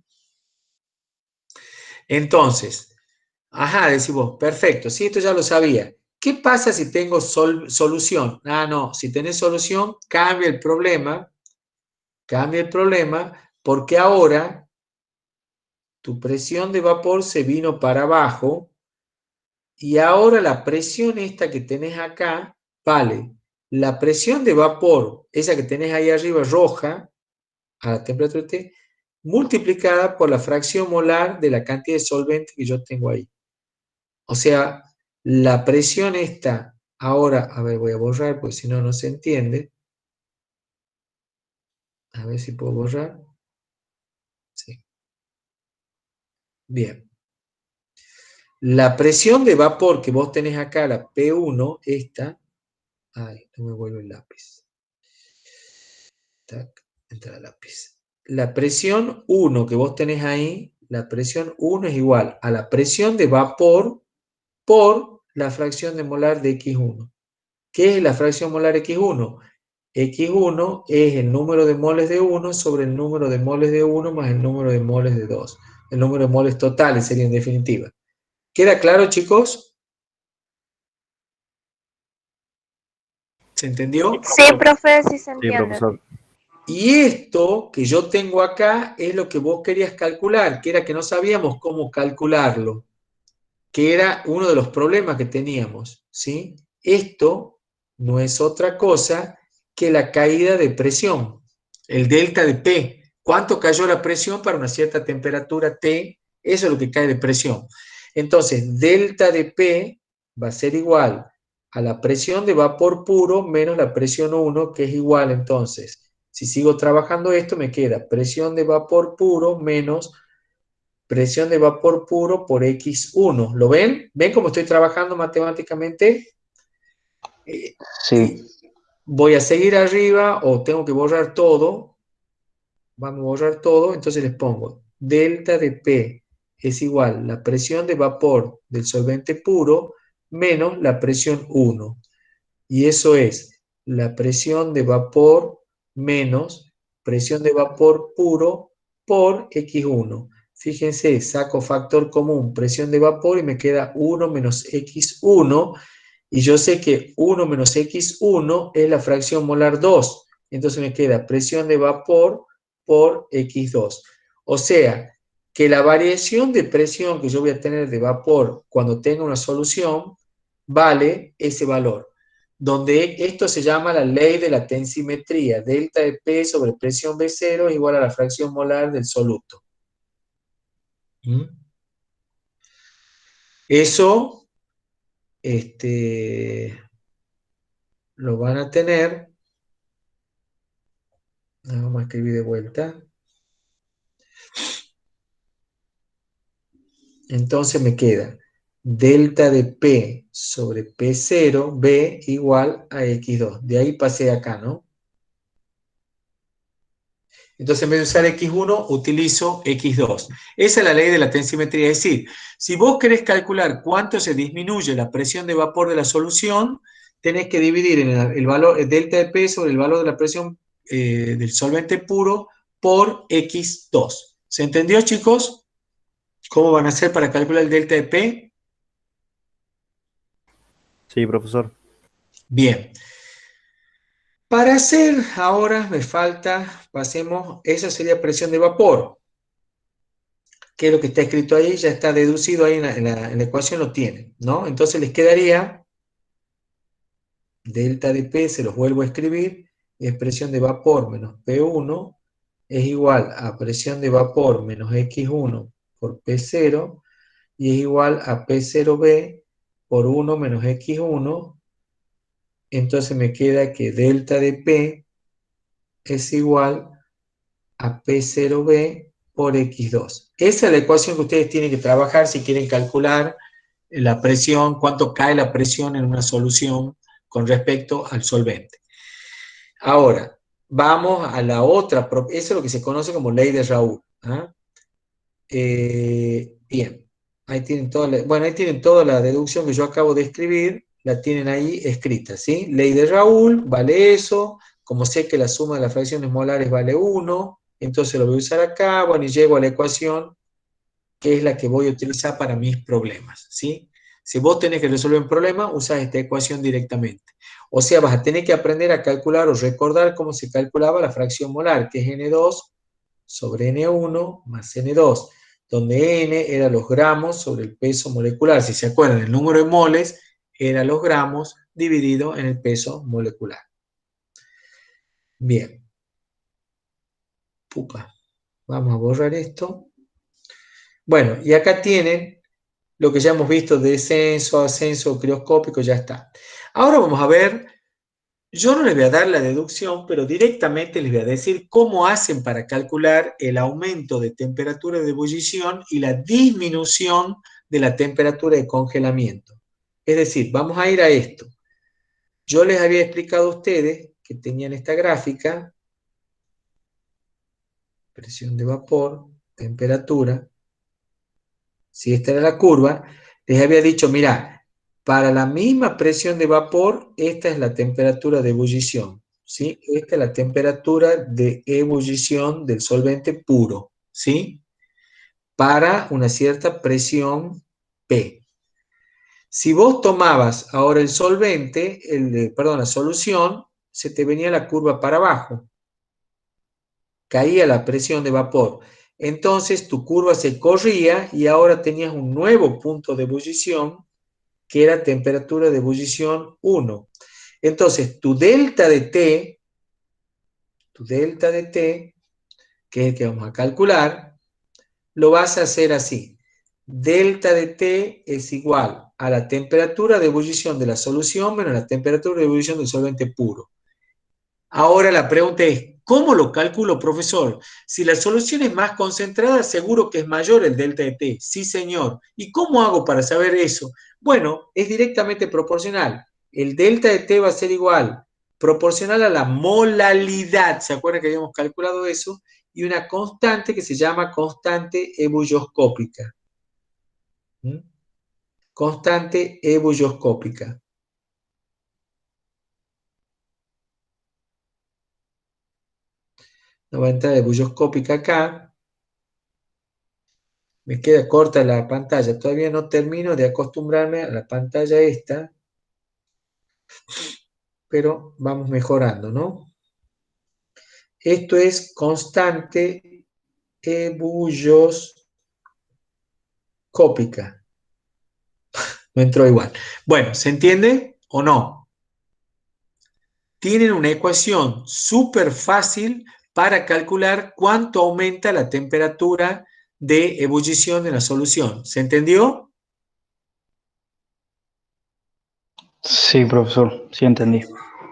S1: Entonces, ajá, decís vos, perfecto, sí, esto ya lo sabía. ¿Qué pasa si tengo solución? Ah, no, si tenés solución, cambia el problema, porque ahora tu presión de vapor se vino para abajo y ahora la presión esta que tenés acá vale la presión de vapor, esa que tenés ahí arriba roja, a la temperatura T, multiplicada por la fracción molar de la cantidad de solvente que yo tengo ahí. O sea, la presión esta, ahora, a ver, voy a borrar porque si no, no se entiende. A ver si puedo borrar. Sí. Bien. La presión de vapor que vos tenés acá, la P1, esta, ay, no me vuelve el lápiz. Tac, entra el lápiz. La presión 1 que vos tenés ahí, la presión 1 es igual a la presión de vapor por la fracción de molar de X1. ¿Qué es la fracción molar X1? X1 es el número de moles de 1 sobre el número de moles de 1 más el número de moles de 2. El número de moles totales sería en definitiva. ¿Queda claro, chicos? ¿Se entendió?
S5: Sí, profe, sí se
S4: Sí,
S5: entiende.
S4: profesor.
S1: Y esto que yo tengo acá es lo que vos querías calcular, que era que no sabíamos cómo calcularlo, que era uno de los problemas que teníamos, ¿sí? Esto no es otra cosa que la caída de presión, el delta de P. ¿Cuánto cayó la presión para una cierta temperatura T? Eso es lo que cae de presión. Entonces, delta de P va a ser igual a la presión de vapor puro menos la presión 1, que es igual entonces. Si sigo trabajando esto, me queda presión de vapor puro menos presión de vapor puro por X1. ¿Lo ven? ¿Ven cómo estoy trabajando matemáticamente?
S6: Sí,
S1: Y voy a seguir arriba o tengo que borrar todo. Vamos a borrar todo, entonces les pongo delta de P es igual a la presión de vapor del solvente puro menos la presión 1. Y eso es la presión de vapor menos presión de vapor puro por X1. Fíjense, saco factor común, presión de vapor y me queda 1 menos X1. Y yo sé que 1 menos X1 es la fracción molar 2. Entonces me queda presión de vapor por X2. O sea, que la variación de presión que yo voy a tener de vapor cuando tenga una solución vale ese valor, donde esto se llama la ley de la tensimetría, delta de P sobre presión B0 es igual a la fracción molar del soluto. ¿Mm? Eso lo van a tener, vamos a escribir de vuelta, entonces me queda delta de P sobre P0, B igual a X2. De ahí pasé acá, ¿no? Entonces, en vez de usar X1, utilizo X2. Esa es la ley de la tensimetría. Es decir, si vos querés calcular cuánto se disminuye la presión de vapor de la solución, tenés que dividir el valor el delta de P sobre el valor de la presión del solvente puro por X2. ¿Se entendió, chicos? ¿Cómo van a hacer para calcular el delta de P?
S4: Sí, profesor.
S1: Bien. Para hacer ahora me falta, pasemos, esa sería presión de vapor. Que es lo que está escrito ahí, ya está deducido ahí en la ecuación, lo tienen, ¿no? Entonces les quedaría delta de P, se los vuelvo a escribir, es presión de vapor menos P1 es igual a presión de vapor menos X1 por P0 y es igual a P0B por 1 menos X1. Entonces me queda que delta de P es igual a P0B por X2. Esa es la ecuación que ustedes tienen que trabajar si quieren calcular la presión, cuánto cae la presión en una solución con respecto al solvente. Ahora, vamos a la otra, eso es lo que se conoce como ley de Raoult. ¿Ah? Bien, ahí tienen ahí tienen toda la deducción que yo acabo de escribir, la tienen ahí escrita, ¿sí? Ley de Raoult, vale eso, como sé que la suma de las fracciones molares vale 1, entonces lo voy a usar acá, bueno, y llego a la ecuación que es la que voy a utilizar para mis problemas, ¿sí? Si vos tenés que resolver un problema, usás esta ecuación directamente. O sea, vas a tener que aprender a calcular o recordar cómo se calculaba la fracción molar, que es N2 sobre N1 más N2, donde N era los gramos sobre el peso molecular. Si se acuerdan, el número de moles era los gramos dividido en el peso molecular. Bien. Pupa. Vamos a borrar esto. Bueno, y acá tienen lo que ya hemos visto de descenso, ascenso crioscópico, ya está. Ahora vamos a ver, yo no les voy a dar la deducción, pero directamente les voy a decir cómo hacen para calcular el aumento de temperatura de ebullición y la disminución de la temperatura de congelamiento. Es decir, vamos a ir a esto. Yo les había explicado a ustedes que tenían esta gráfica, presión de vapor, temperatura. Si esta era la curva, les había dicho, mira, para la misma presión de vapor, esta es la temperatura de ebullición, ¿sí? Esta es la temperatura de ebullición del solvente puro, ¿sí? Para una cierta presión P. Si vos tomabas ahora el solvente, la solución, se te venía la curva para abajo. Caía la presión de vapor. Entonces tu curva se corría y ahora tenías un nuevo punto de ebullición que era temperatura de ebullición 1. Entonces tu delta de T, que es el que vamos a calcular, lo vas a hacer así. Delta de T es igual a la temperatura de ebullición de la solución menos la temperatura de ebullición del solvente puro. Ahora la pregunta es, ¿cómo lo calculo, profesor? Si la solución es más concentrada, seguro que es mayor el delta de T. Sí, señor. ¿Y cómo hago para saber eso? Bueno, es directamente proporcional. El delta de T va a ser igual, proporcional a la molalidad. ¿Se acuerdan que habíamos calculado eso? Y una constante que se llama constante ebulloscópica. ¿Mm? Constante ebulloscópica. No va a entrar ebulloscópica acá. Me queda corta la pantalla. Todavía no termino de acostumbrarme a la pantalla esta. Pero vamos mejorando, ¿no? Esto es constante ebulloscópica. No entró igual. Bueno, ¿se entiende o no? Tienen una ecuación súper fácil para calcular cuánto aumenta la temperatura de ebullición de la solución. ¿Se entendió?
S4: Sí, profesor, sí entendí.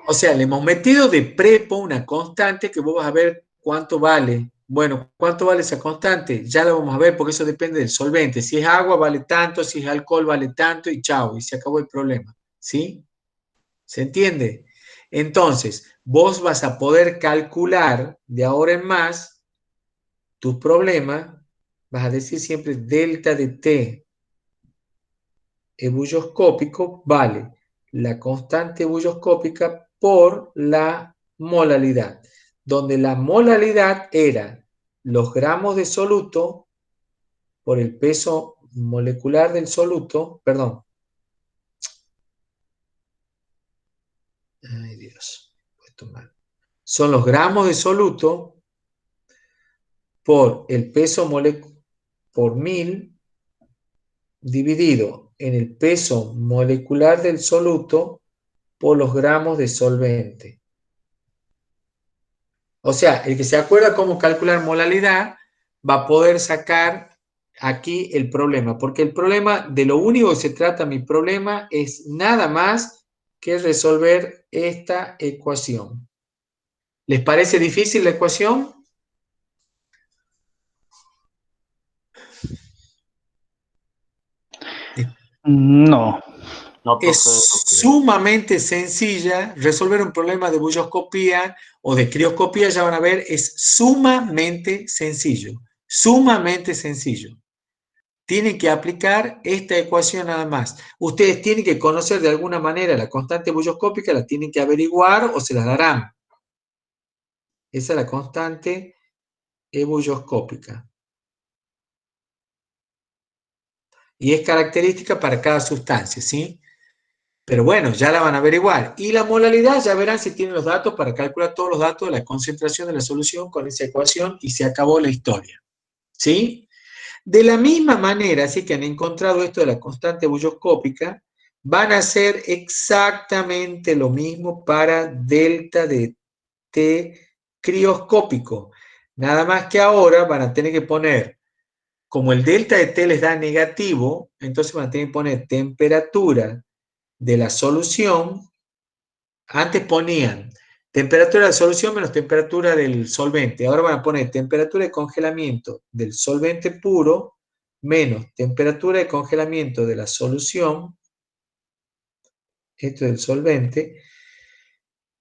S1: O sea, le hemos metido de prepo una constante que vos vas a ver cuánto vale. Bueno, ¿cuánto vale esa constante? Ya la vamos a ver porque eso depende del solvente. Si es agua vale tanto, si es alcohol vale tanto y chao, y se acabó el problema. ¿Sí? ¿Se entiende? Entonces, vos vas a poder calcular de ahora en más tu problema, vas a decir siempre delta de T ebulloscópico vale la constante ebulloscópica por la molalidad, donde la molalidad era los gramos de soluto por el peso molecular del soluto, perdón. Ay, Dios, puesto mal. Son los gramos de soluto por el peso molecular por 1000 dividido en el peso molecular del soluto por los gramos de solvente. O sea, el que se acuerda cómo calcular molalidad va a poder sacar aquí el problema, porque el problema, de lo único que se trata mi problema, es nada más que resolver esta ecuación. ¿Les parece difícil la ecuación?
S4: No.
S2: No,
S1: Es
S2: profe,
S1: sumamente sencilla. Resolver un problema de bulloscopía o de crioscopía, ya van a ver, es sumamente sencillo. Sumamente sencillo. Tienen que aplicar esta ecuación nada más. Ustedes tienen que conocer de alguna manera la constante bulloscópica, la tienen que averiguar o se la darán. Esa es la constante ebulloscópica. Y es característica para cada sustancia, ¿sí? Pero bueno, ya la van a averiguar. Y la molalidad, ya verán si tienen los datos para calcular todos los datos de la concentración de la solución con esa ecuación y se acabó la historia. ¿Sí? De la misma manera, así que han encontrado esto de la constante bulloscópica, van a hacer exactamente lo mismo para delta de T crioscópico. Nada más que ahora van a tener que poner, como el delta de T les da negativo, entonces van a tener que poner temperatura de la solución. Antes ponían temperatura de la solución menos temperatura del solvente. Ahora van a poner temperatura de congelamiento del solvente puro menos temperatura de congelamiento de la solución. Esto es el solvente.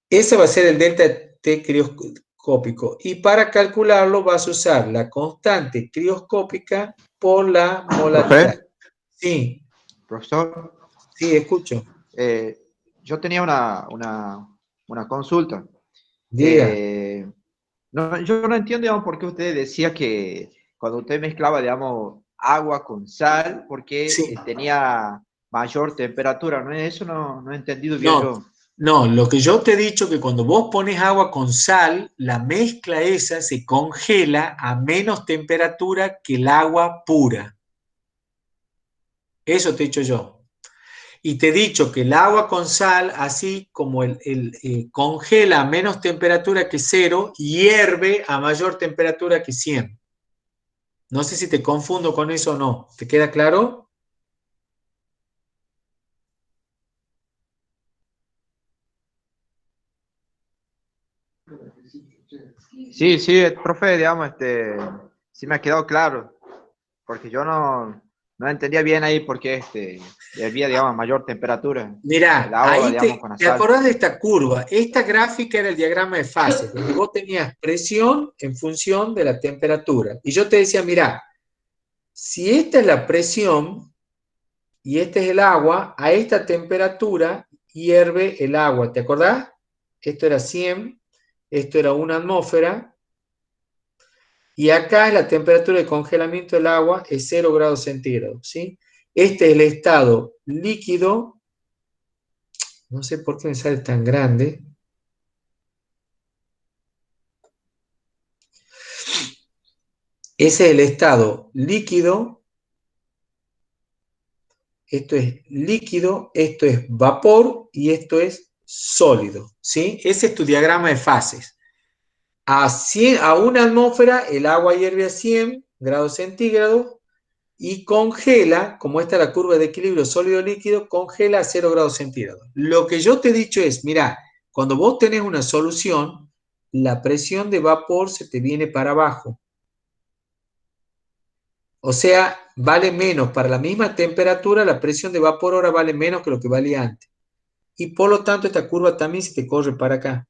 S1: Ese va a ser el delta T crioscópico. Y para calcularlo vas a usar la constante crioscópica por la molalidad.
S5: Profe,
S1: Sí,
S5: profesor,
S1: sí, escucho.
S5: yo tenía una consulta.
S1: Diga.
S5: Yo no entiendo, digamos, por qué usted decía que cuando usted mezclaba, digamos, agua con sal, porque
S1: Sí.
S5: tenía mayor temperatura, ¿no? Eso no he entendido bien
S1: No,
S5: yo.
S1: no, lo que yo te he dicho que cuando vos pones agua con sal, la mezcla esa se congela a menos temperatura que el agua pura. Eso te he dicho yo. Y te he dicho que el agua con sal, así como congela a menos temperatura que 0, hierve a mayor temperatura que 100. No sé si te confundo con eso o no. ¿Te queda claro?
S5: Sí, sí, profe, digamos, sí me ha quedado claro, porque yo no entendía bien ahí por qué hervía, digamos, a mayor temperatura el
S1: Mirá,
S5: agua,
S1: ahí
S5: digamos, con la
S1: te
S5: sal.
S1: acordás de esta curva. Esta gráfica era el diagrama de fases, donde vos tenías presión en función de la temperatura. Y yo te decía, mirá, si esta es la presión y este es el agua, a esta temperatura hierve el agua. ¿Te acordás? Esto era 100, esto era 1 atmósfera, y acá es la temperatura de congelamiento del agua, es 0 grados centígrados, ¿sí? Este es el estado líquido. No sé por qué me sale tan grande. Ese es el estado líquido. Esto es líquido, esto es vapor y esto es sólido, ¿sí? Ese es tu diagrama de fases. A 1 atmósfera el agua hierve a 100 grados centígrados y congela, como esta es la curva de equilibrio sólido-líquido, congela a 0 grados centígrados. Lo que yo te he dicho es, mira, cuando vos tenés una solución, la presión de vapor se te viene para abajo. O sea, vale menos, para la misma temperatura, la presión de vapor ahora vale menos que lo que valía antes. Y por lo tanto, esta curva también se te corre para acá.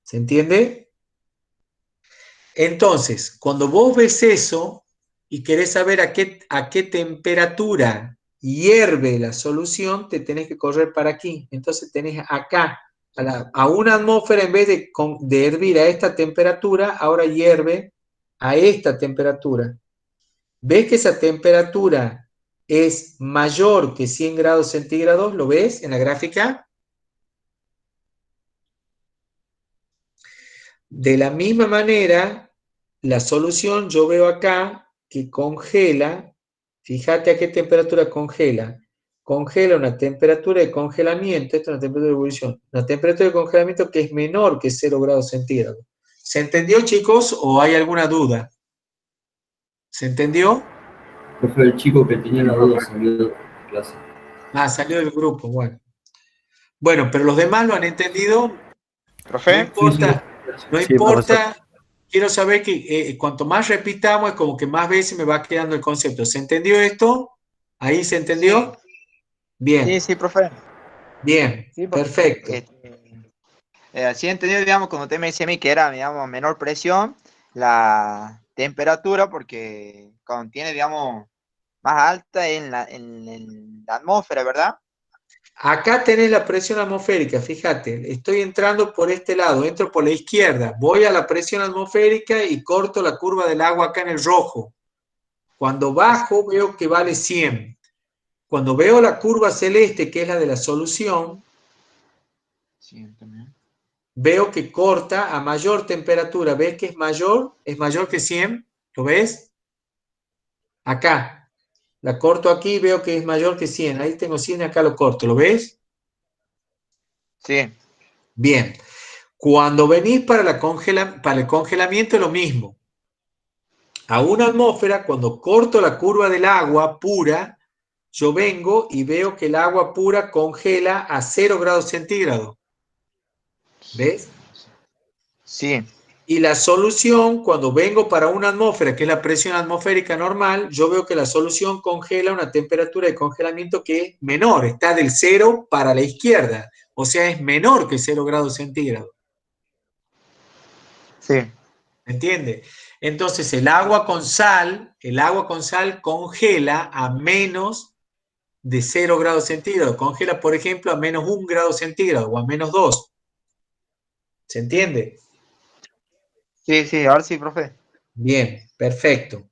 S1: ¿Se entiende? Entonces, cuando vos ves eso y querés saber a qué temperatura hierve la solución, te tenés que correr para aquí. Entonces tenés acá, a una atmósfera, en vez de hervir a esta temperatura, ahora hierve a esta temperatura. ¿Ves que esa temperatura es mayor que 100 grados centígrados? ¿Lo ves en la gráfica? De la misma manera, la solución yo veo acá que congela, fíjate a qué temperatura congela. Congela una temperatura de congelamiento, esta es una temperatura de ebullición, una temperatura de congelamiento que es menor que 0 grados centígrados. ¿Se entendió, chicos, o hay alguna duda? ¿Se entendió?
S6: Profe, el chico que tenía la duda salió de clase.
S1: Ah, salió del grupo, bueno. Bueno, pero los demás lo han entendido. No
S5: ¿Profe?
S1: importa, no
S4: Sí, profesor.
S1: importa. Quiero saber que cuanto más repitamos es como que más veces me va quedando el concepto. ¿Se entendió esto? ¿Ahí se entendió? Bien,
S5: Sí, profe.
S1: bien,
S5: Sí, porque
S1: perfecto.
S5: así he entendido, digamos, cuando usted me decía a mí que era, digamos, menor presión, la temperatura, porque contiene, digamos, más alta en la atmósfera, ¿verdad?
S1: Acá tenés la presión atmosférica, fíjate, estoy entrando por este lado, entro por la izquierda, voy a la presión atmosférica y corto la curva del agua acá en el rojo. Cuando bajo veo que vale 100. Cuando veo la curva celeste, que es la de la solución,
S5: Sí, también.
S1: veo que corta a mayor temperatura. ¿Ves que es mayor? ¿Es mayor que 100? ¿Lo ves? Acá. La corto aquí y veo que es mayor que 100. Ahí tengo 100 y acá lo corto. ¿Lo ves?
S5: Sí,
S1: Bien. Cuando venís para el congelamiento es lo mismo. A una atmósfera, cuando corto la curva del agua pura, yo vengo y veo que el agua pura congela a 0 grados centígrados. ¿Ves?
S5: sí,
S1: Y la solución, cuando vengo para una atmósfera, que es la presión atmosférica normal, yo veo que la solución congela a una temperatura de congelamiento que es menor, está del 0 para la izquierda, o sea, es menor que 0 grados centígrados.
S5: sí,
S1: ¿Entiende? Entonces el agua con sal congela a menos de 0 grados centígrados. Congela, por ejemplo, a menos 1 grado centígrado o a menos 2. ¿Se entiende?
S5: sí, ahora sí, profe.
S1: Bien, perfecto.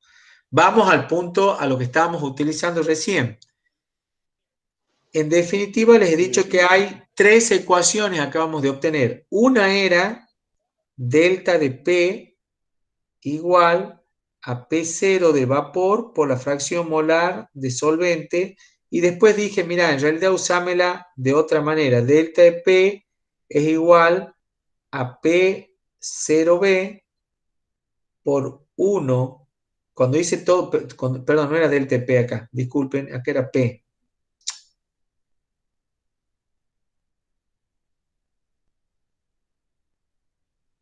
S1: Vamos al punto a lo que estábamos utilizando recién. En definitiva, les he dicho que hay tres ecuaciones que acabamos de obtener. Una era delta de P igual a P0 de vapor por la fracción molar de solvente. Y después dije, mira, en realidad usámela de otra manera. Delta de P es igual a P0B por 1. Cuando hice todo, perdón, no era delta de P acá, disculpen, acá era P.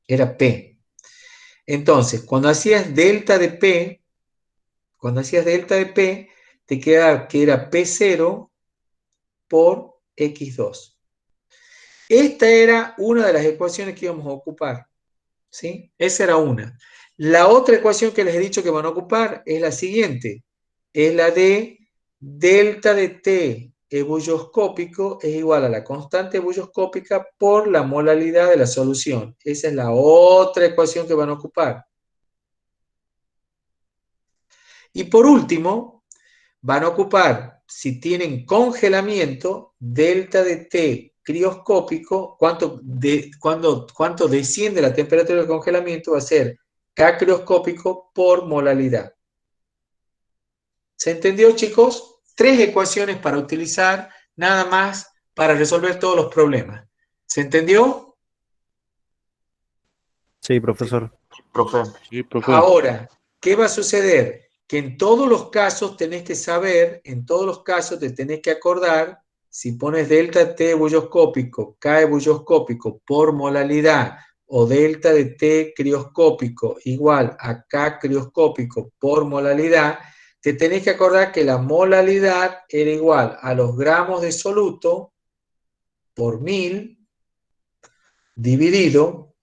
S1: Era P. Entonces, cuando hacías delta de P, te quedaba que era P0 por X2. Esta era una de las ecuaciones que íbamos a ocupar, ¿sí? Esa era una. La otra ecuación que les he dicho que van a ocupar es la siguiente, es la de delta de T ebulloscópico es igual a la constante ebulloscópica por la molaridad de la solución. Esa es la otra ecuación que van a ocupar. Y por último, van a ocupar, si tienen congelamiento, delta de T crioscópico, cuánto desciende la temperatura del congelamiento va a ser K crioscópico por molaridad. ¿Se entendió, chicos? Tres ecuaciones para utilizar, nada más para resolver todos los problemas. ¿Se entendió?
S4: Sí, profesor.
S2: Profe,
S7: Sí, profe.
S1: Ahora, ¿qué va a suceder? Que en todos los casos tenés que saber, en todos los casos te tenés que acordar, si pones delta T ebulloscópico, K ebulloscópico por molaridad o delta de T crioscópico igual a K crioscópico por molaridad, te tenés que acordar que la molaridad era igual a los gramos de soluto por 1000 dividido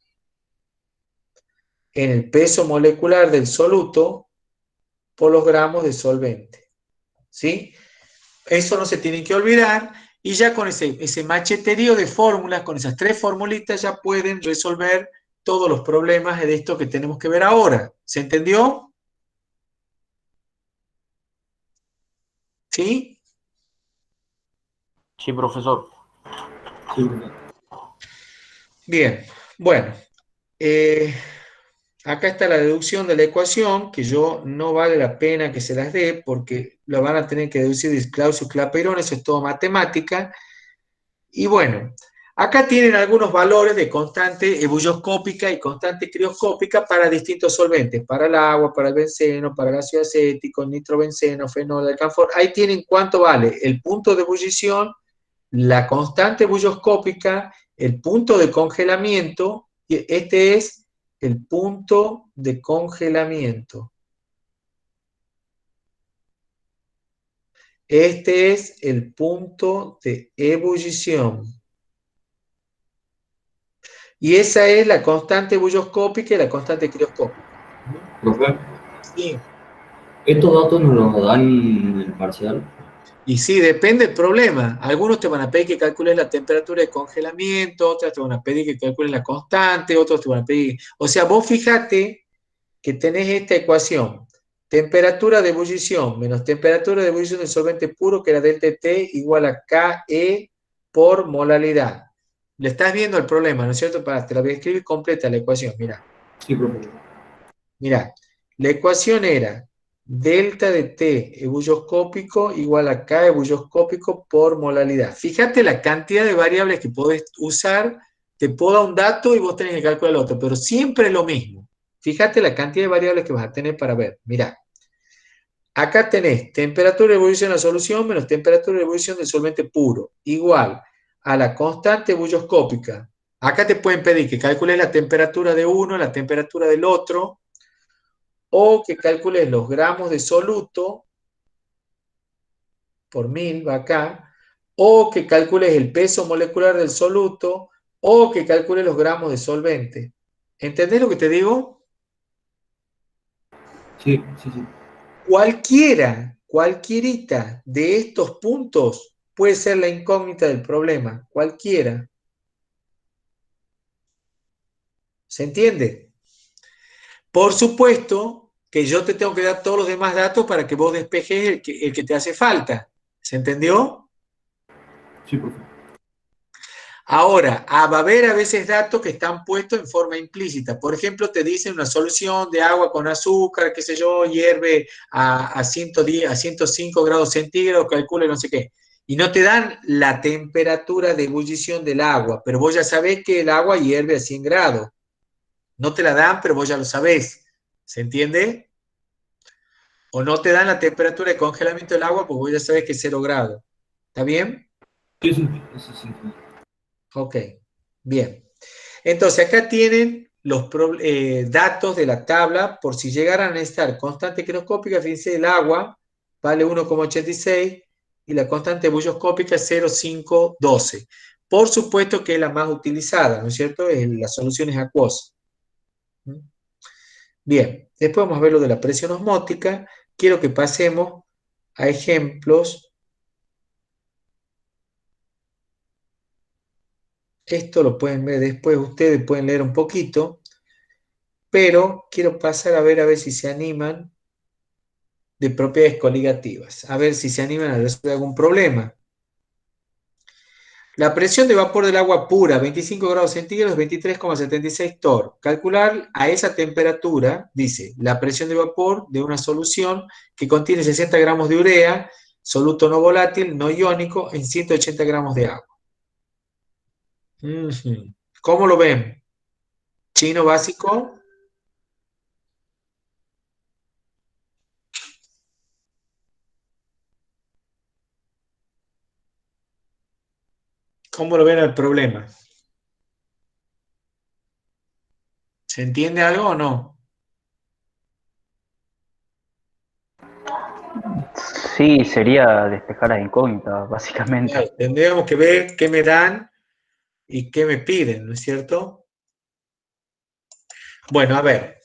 S1: en el peso molecular del soluto por los gramos de solvente. ¿Sí? Eso no se tienen que olvidar. Y ya con ese macheterío de fórmulas, con esas 3 formulitas, ya pueden resolver todos los problemas de esto que tenemos que ver ahora. ¿Se entendió? ¿Sí?
S2: Sí, profesor.
S6: Sí, profe.
S1: Bien. Bueno. Acá está la deducción de la ecuación, que yo no vale la pena que se las dé, porque lo van a tener que deducir de Clausius-Clapeyron, eso es todo matemática. Y bueno, acá tienen algunos valores de constante ebulloscópica y constante crioscópica para distintos solventes, para el agua, para el benceno, para el ácido acético, el nitrobenceno, fenol, alcanfor. Ahí tienen cuánto vale el punto de ebullición, la constante ebulloscópica, el punto de congelamiento, y este es el punto de congelamiento. Este es el punto de ebullición. Y esa es la constante ebulloscópica y la constante crioscópica.
S6: Profe,
S1: Sí.
S6: ¿estos datos nos los dan en el parcial?
S1: Y sí, depende del problema. Algunos te van a pedir que calcules la temperatura de congelamiento, otros te van a pedir que calcules la constante, otros te van a pedir... O sea, vos fíjate que tenés esta ecuación. Temperatura de ebullición menos temperatura de ebullición del solvente puro, que era delta T igual a KE por molalidad. Le estás viendo el problema, ¿no es cierto? Te la voy a escribir completa la ecuación, mira.
S6: Sí, profe.
S1: Mira, la ecuación era delta de T ebulloscópico igual a K ebulloscópico por molalidad. Fíjate la cantidad de variables que podés usar, te puedo dar un dato y vos tenés que calcular el otro, pero siempre es lo mismo. Fíjate la cantidad de variables que vas a tener para ver. Mirá, acá tenés temperatura de ebullición de la solución menos temperatura de ebullición del solvente puro, igual a la constante ebulloscópica. Acá te pueden pedir que calcules la temperatura de uno, la temperatura del otro, o que calcules los gramos de soluto por 1000, va acá, o que calcules el peso molecular del soluto, o que calcules los gramos de solvente. ¿Entendés lo que te digo?
S6: Sí, sí, sí.
S1: Cualquierita de estos puntos puede ser la incógnita del problema, cualquiera. ¿Se entiende? Por supuesto que yo te tengo que dar todos los demás datos para que vos despejes el que te hace falta. ¿Se entendió?
S6: Sí, profe.
S1: Ahora, va a haber a veces datos que están puestos en forma implícita. Por ejemplo, te dicen una solución de agua con azúcar, qué sé yo, hierve a 110, a 105 grados centígrados, calcule no sé qué. Y no te dan la temperatura de ebullición del agua, pero vos ya sabés que el agua hierve a 100 grados. No te la dan, pero vos ya lo sabés. ¿Se entiende? O no te dan la temperatura de congelamiento del agua, porque vos ya sabés que es 0 grados. ¿Está bien?
S6: Sí, sí, sí, sí.
S1: Ok, bien. Entonces, acá tienen los datos de la tabla por si llegaran a estar constante crioscópica, fíjense, el agua vale 1,86 y la constante bulloscópica es 0,512. Por supuesto que es la más utilizada, ¿no es cierto? Las soluciones acuosas. Bien, después vamos a ver lo de la presión osmótica. Quiero que pasemos a ejemplos. Esto lo pueden ver después, ustedes pueden leer un poquito, pero quiero pasar a ver si se animan de propiedades coligativas, a ver si se animan a resolver algún problema. La presión de vapor del agua pura, 25 grados centígrados, 23,76 torr. Calcular a esa temperatura, dice, la presión de vapor de una solución que contiene 60 gramos de urea, soluto no volátil, no iónico, en 180 gramos de agua. ¿Cómo lo ven? ¿Chino básico? ¿Cómo lo ven el problema? ¿Se entiende algo o no?
S4: Sí, sería despejar las incógnitas, básicamente.
S1: Claro, tendríamos que ver qué me dan y qué me piden, ¿no es cierto? Bueno, a ver,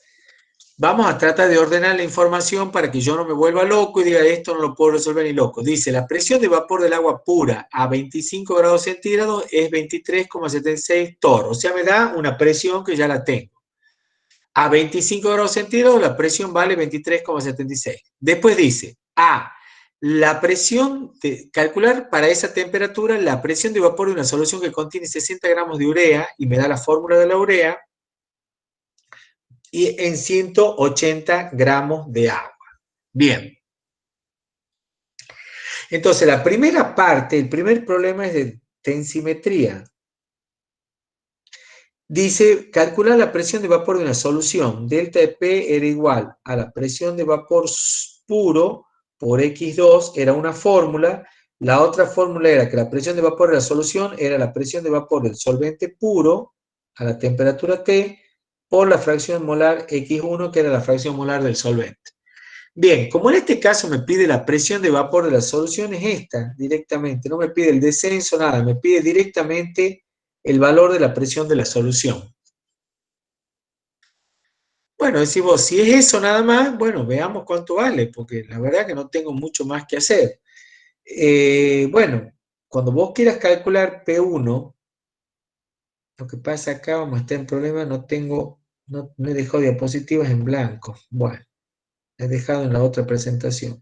S1: Vamos a tratar de ordenar la información para que yo no me vuelva loco y diga esto no lo puedo resolver ni loco. Dice, la presión de vapor del agua pura a 25 grados centígrados es 23,76 torr. O sea, me da una presión que ya la tengo. A 25 grados centígrados la presión vale 23,76. Después dice, la presión, calcular para esa temperatura la presión de vapor de una solución que contiene 60 gramos de urea, y me da la fórmula de la urea, y en 180 gramos de agua. Bien. Entonces, la primera parte, el primer problema es de tensimetría. Dice, calcular la presión de vapor de una solución. Delta de P era igual a la presión de vapor puro por X2, era una fórmula. La otra fórmula era que la presión de vapor de la solución era la presión de vapor del solvente puro a la temperatura T por la fracción molar X1, que era la fracción molar del solvente. Bien, como en este caso me pide la presión de vapor de la solución, es esta directamente, no me pide el descenso, nada, me pide directamente el valor de la presión de la solución. Bueno, decimos, si es eso nada más, bueno, veamos cuánto vale, porque la verdad que no tengo mucho más que hacer. Bueno, cuando vos quieras calcular P1, lo que pasa acá, vamos a estar en problema, no he dejado diapositivas en blanco. Bueno, he dejado en la otra presentación.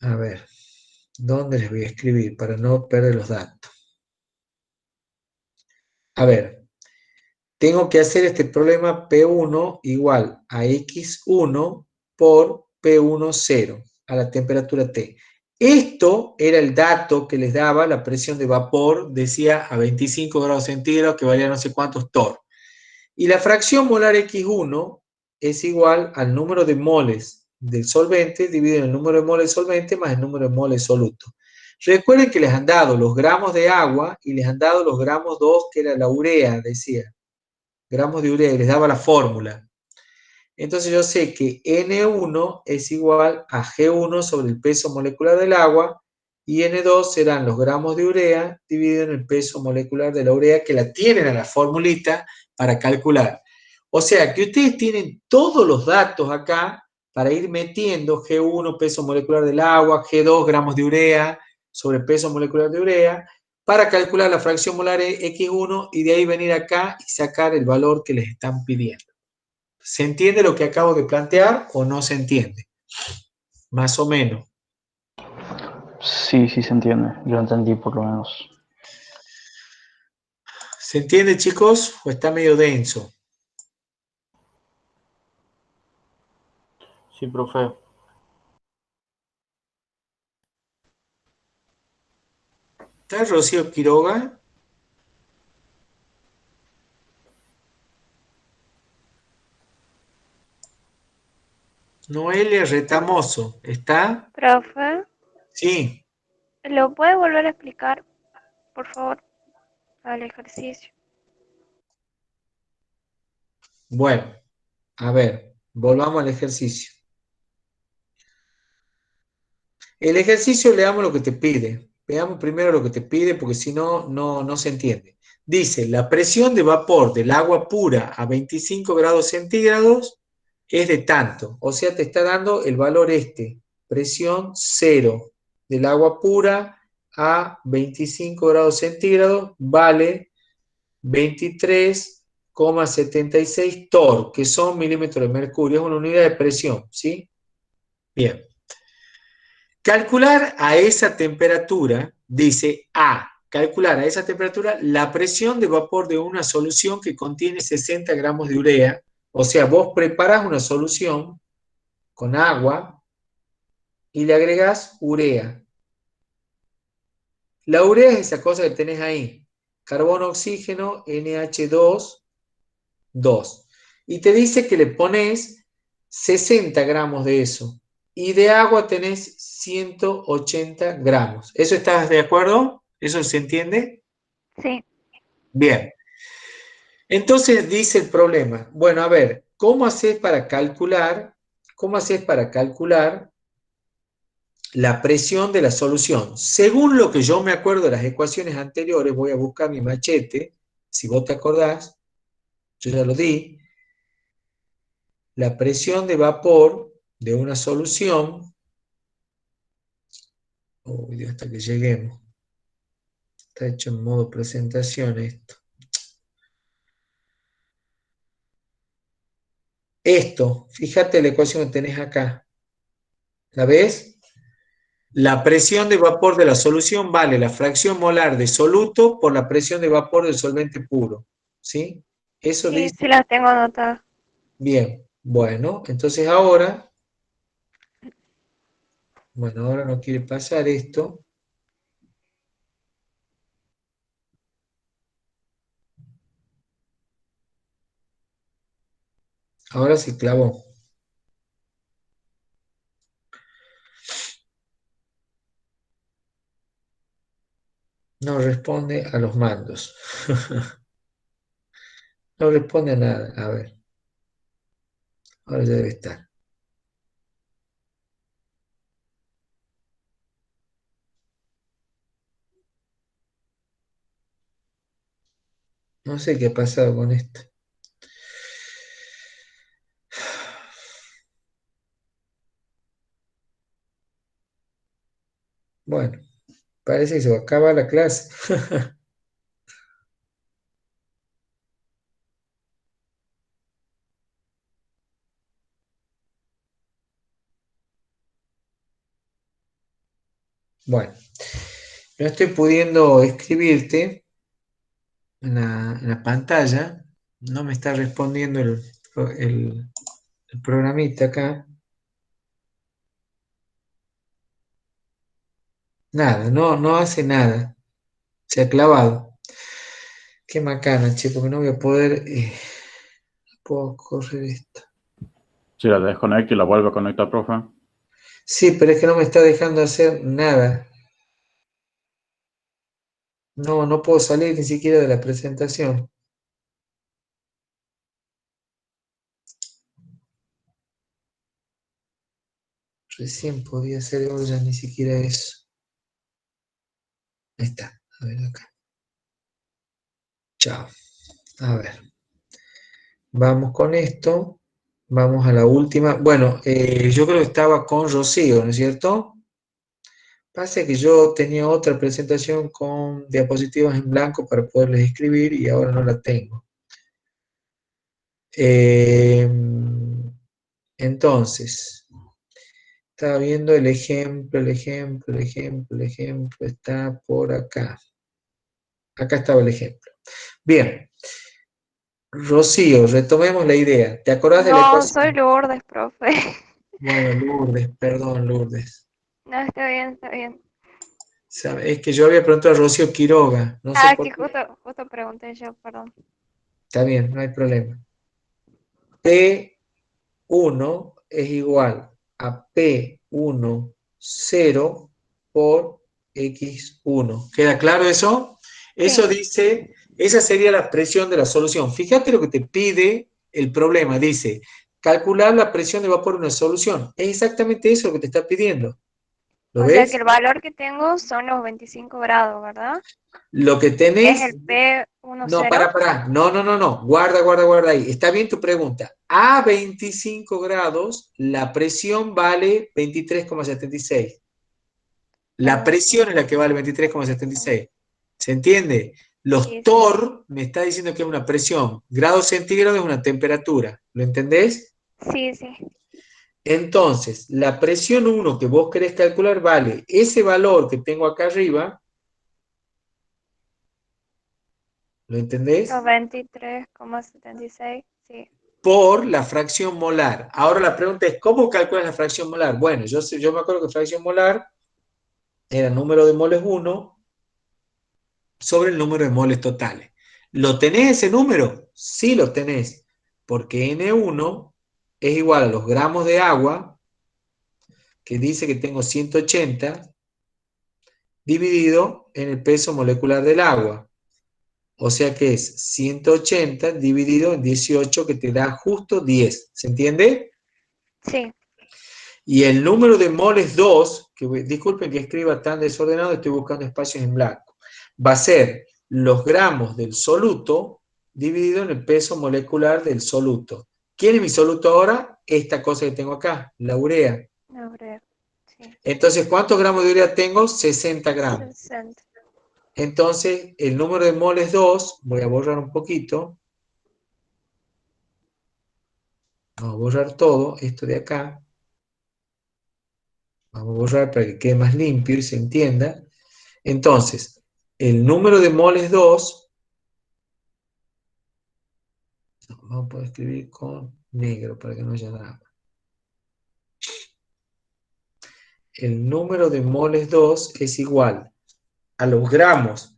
S1: A ver, ¿dónde les voy a escribir para no perder los datos? A ver, tengo que hacer este problema P1 igual a X1 por P1 0 a la temperatura T. Esto era el dato que les daba la presión de vapor, decía a 25 grados centígrados, que valía no sé cuántos torr. Y la fracción molar X1 es igual al número de moles del solvente dividido en el número de moles del solvente más el número de moles soluto. Recuerden que les han dado los gramos de agua y les han dado los gramos 2, que era la urea, decía. Gramos de urea, y les daba la fórmula. Entonces yo sé que N1 es igual a G1 sobre el peso molecular del agua, y N2 serán los gramos de urea dividido en el peso molecular de la urea, que la tienen a la formulita para calcular. O sea que ustedes tienen todos los datos acá para ir metiendo G1, peso molecular del agua, G2, gramos de urea sobre el peso molecular de urea, para calcular la fracción molar X1 y de ahí venir acá y sacar el valor que les están pidiendo. ¿Se entiende lo que acabo de plantear o no se entiende? Más o menos.
S4: Sí, sí se entiende. Yo entendí por lo menos.
S1: ¿Se entiende, chicos? ¿O está medio denso?
S2: Sí, profe.
S1: ¿Está Rocío Quiroga? Noelia Retamoso, ¿está?
S7: Profe,
S1: Sí.
S7: ¿lo puede volver a explicar, por favor, al ejercicio?
S1: Bueno, a ver, volvamos al ejercicio. El ejercicio, leamos lo que te pide. Veamos primero lo que te pide, porque si no, no se entiende. Dice, la presión de vapor del agua pura a 25 grados centígrados es de tanto. O sea, te está dando el valor presión 0 del agua pura a 25 grados centígrados vale 23,76 torr, que son milímetros de mercurio. Es una unidad de presión, ¿sí? Bien. Calcular a esa temperatura, dice calcular a esa temperatura la presión de vapor de una solución que contiene 60 gramos de urea. O sea, vos preparás una solución con agua y le agregás urea. La urea es esa cosa que tenés ahí, carbono, oxígeno, NH2, 2. Y te dice que le pones 60 gramos de eso. Y de agua tenés 180 gramos. ¿Eso estás de acuerdo? ¿Eso se entiende?
S7: Sí.
S1: Bien. Entonces dice el problema. Bueno, a ver, ¿cómo haces para calcular la presión de la solución? Según lo que yo me acuerdo de las ecuaciones anteriores, voy a buscar mi machete si vos te acordás, yo ya lo di, la presión de vapor de una solución, hasta que lleguemos, está hecho en modo presentación esto. Esto, fíjate la ecuación que tenés acá, ¿la ves? La presión de vapor de la solución vale la fracción molar de soluto por la presión de vapor del solvente puro, ¿sí? Eso
S7: Sí,
S1: dice,
S7: sí las tengo anotadas.
S1: bien, bueno, entonces ahora, bueno, ahora no quiere pasar esto. Ahora se clavó. No responde a los mandos. No responde a nada. A ver. Ahora ya debe estar. No sé qué ha pasado con esto. Bueno, parece que se va a acabar la clase. Bueno, no estoy pudiendo escribirte en la pantalla. No me está respondiendo el programita acá. Nada, no hace nada. Se ha clavado. Qué macana, che, porque no voy a poder. No puedo correr esto.
S8: Si la desconecta y la vuelve a conectar, profe.
S1: Sí, pero es que no me está dejando hacer nada. No puedo salir ni siquiera de la presentación. Recién podía hacer ahora ya ni siquiera eso. Ahí está. A ver acá. Chao. A ver. Vamos con esto. Vamos a la última. Bueno, yo creo que estaba con Rocío, ¿no es cierto? Pasa que yo tenía otra presentación con diapositivas en blanco para poderles escribir y ahora no la tengo. Entonces, estaba viendo el ejemplo, está por acá. Acá estaba el ejemplo. Bien, Rocío, retomemos la idea. ¿Te acordás de la
S7: No, soy
S1: ecuación?
S7: Lourdes, profe.
S1: Bueno, Lourdes, perdón, Lourdes.
S7: No, está bien, está bien.
S1: Es que yo había preguntado a Rocío Quiroga, no sé
S7: Ah,
S1: por
S7: que
S1: qué.
S7: justo pregunté yo, perdón.
S1: Está bien, no hay problema. P1 es igual a P1, 0 por X1. ¿Queda claro eso? Eso
S7: Sí,
S1: dice, esa sería la presión de la solución. Fíjate lo que te pide el problema. Dice, calcular la presión de vapor en una solución. Es exactamente eso lo que te está pidiendo. ¿Lo
S7: o sea que
S1: ves?
S7: el valor que tengo son los 25 grados, ¿verdad?
S1: Lo que
S7: Es
S1: tenés.
S7: el P10.
S1: No, para. No. Guarda ahí. Está bien tu pregunta. A 25 grados, la presión vale 23,76. La presión es la que vale 23,76. ¿Se entiende? Los
S7: Sí, sí,
S1: torr me está diciendo que es una presión. Grados centígrados es una temperatura. ¿Lo entendés?
S7: sí, sí.
S1: Entonces, la presión 1 que vos querés calcular vale ese valor que tengo acá arriba. ¿Lo entendés?
S7: Los 23,76, sí.
S1: Por la fracción molar. Ahora la pregunta es, ¿cómo calculas la fracción molar? Bueno, yo me acuerdo que fracción molar era el número de moles 1 sobre el número de moles totales. ¿Lo tenés ese número? Sí lo tenés, porque N1 es igual a los gramos de agua, que dice que tengo 180, dividido en el peso molecular del agua. O sea que es 180 dividido en 18, que te da justo 10. ¿Se entiende?
S7: Sí,
S1: Y el número de moles 2, que disculpen que escriba tan desordenado, estoy buscando espacios en blanco, va a ser los gramos del soluto dividido en el peso molecular del soluto. ¿Quién es mi soluto ahora? Esta cosa que tengo acá, la urea.
S7: La urea, sí.
S1: Entonces, ¿cuántos gramos de urea tengo? 60 gramos.
S7: 60.
S1: Entonces, el número de moles 2, voy a borrar un poquito. Vamos a borrar todo, esto de acá. Vamos a borrar para que quede más limpio y se entienda. Entonces, el número de moles 2, vamos a poder escribir con negro para que no haya drama. El número de moles 2 es igual a los gramos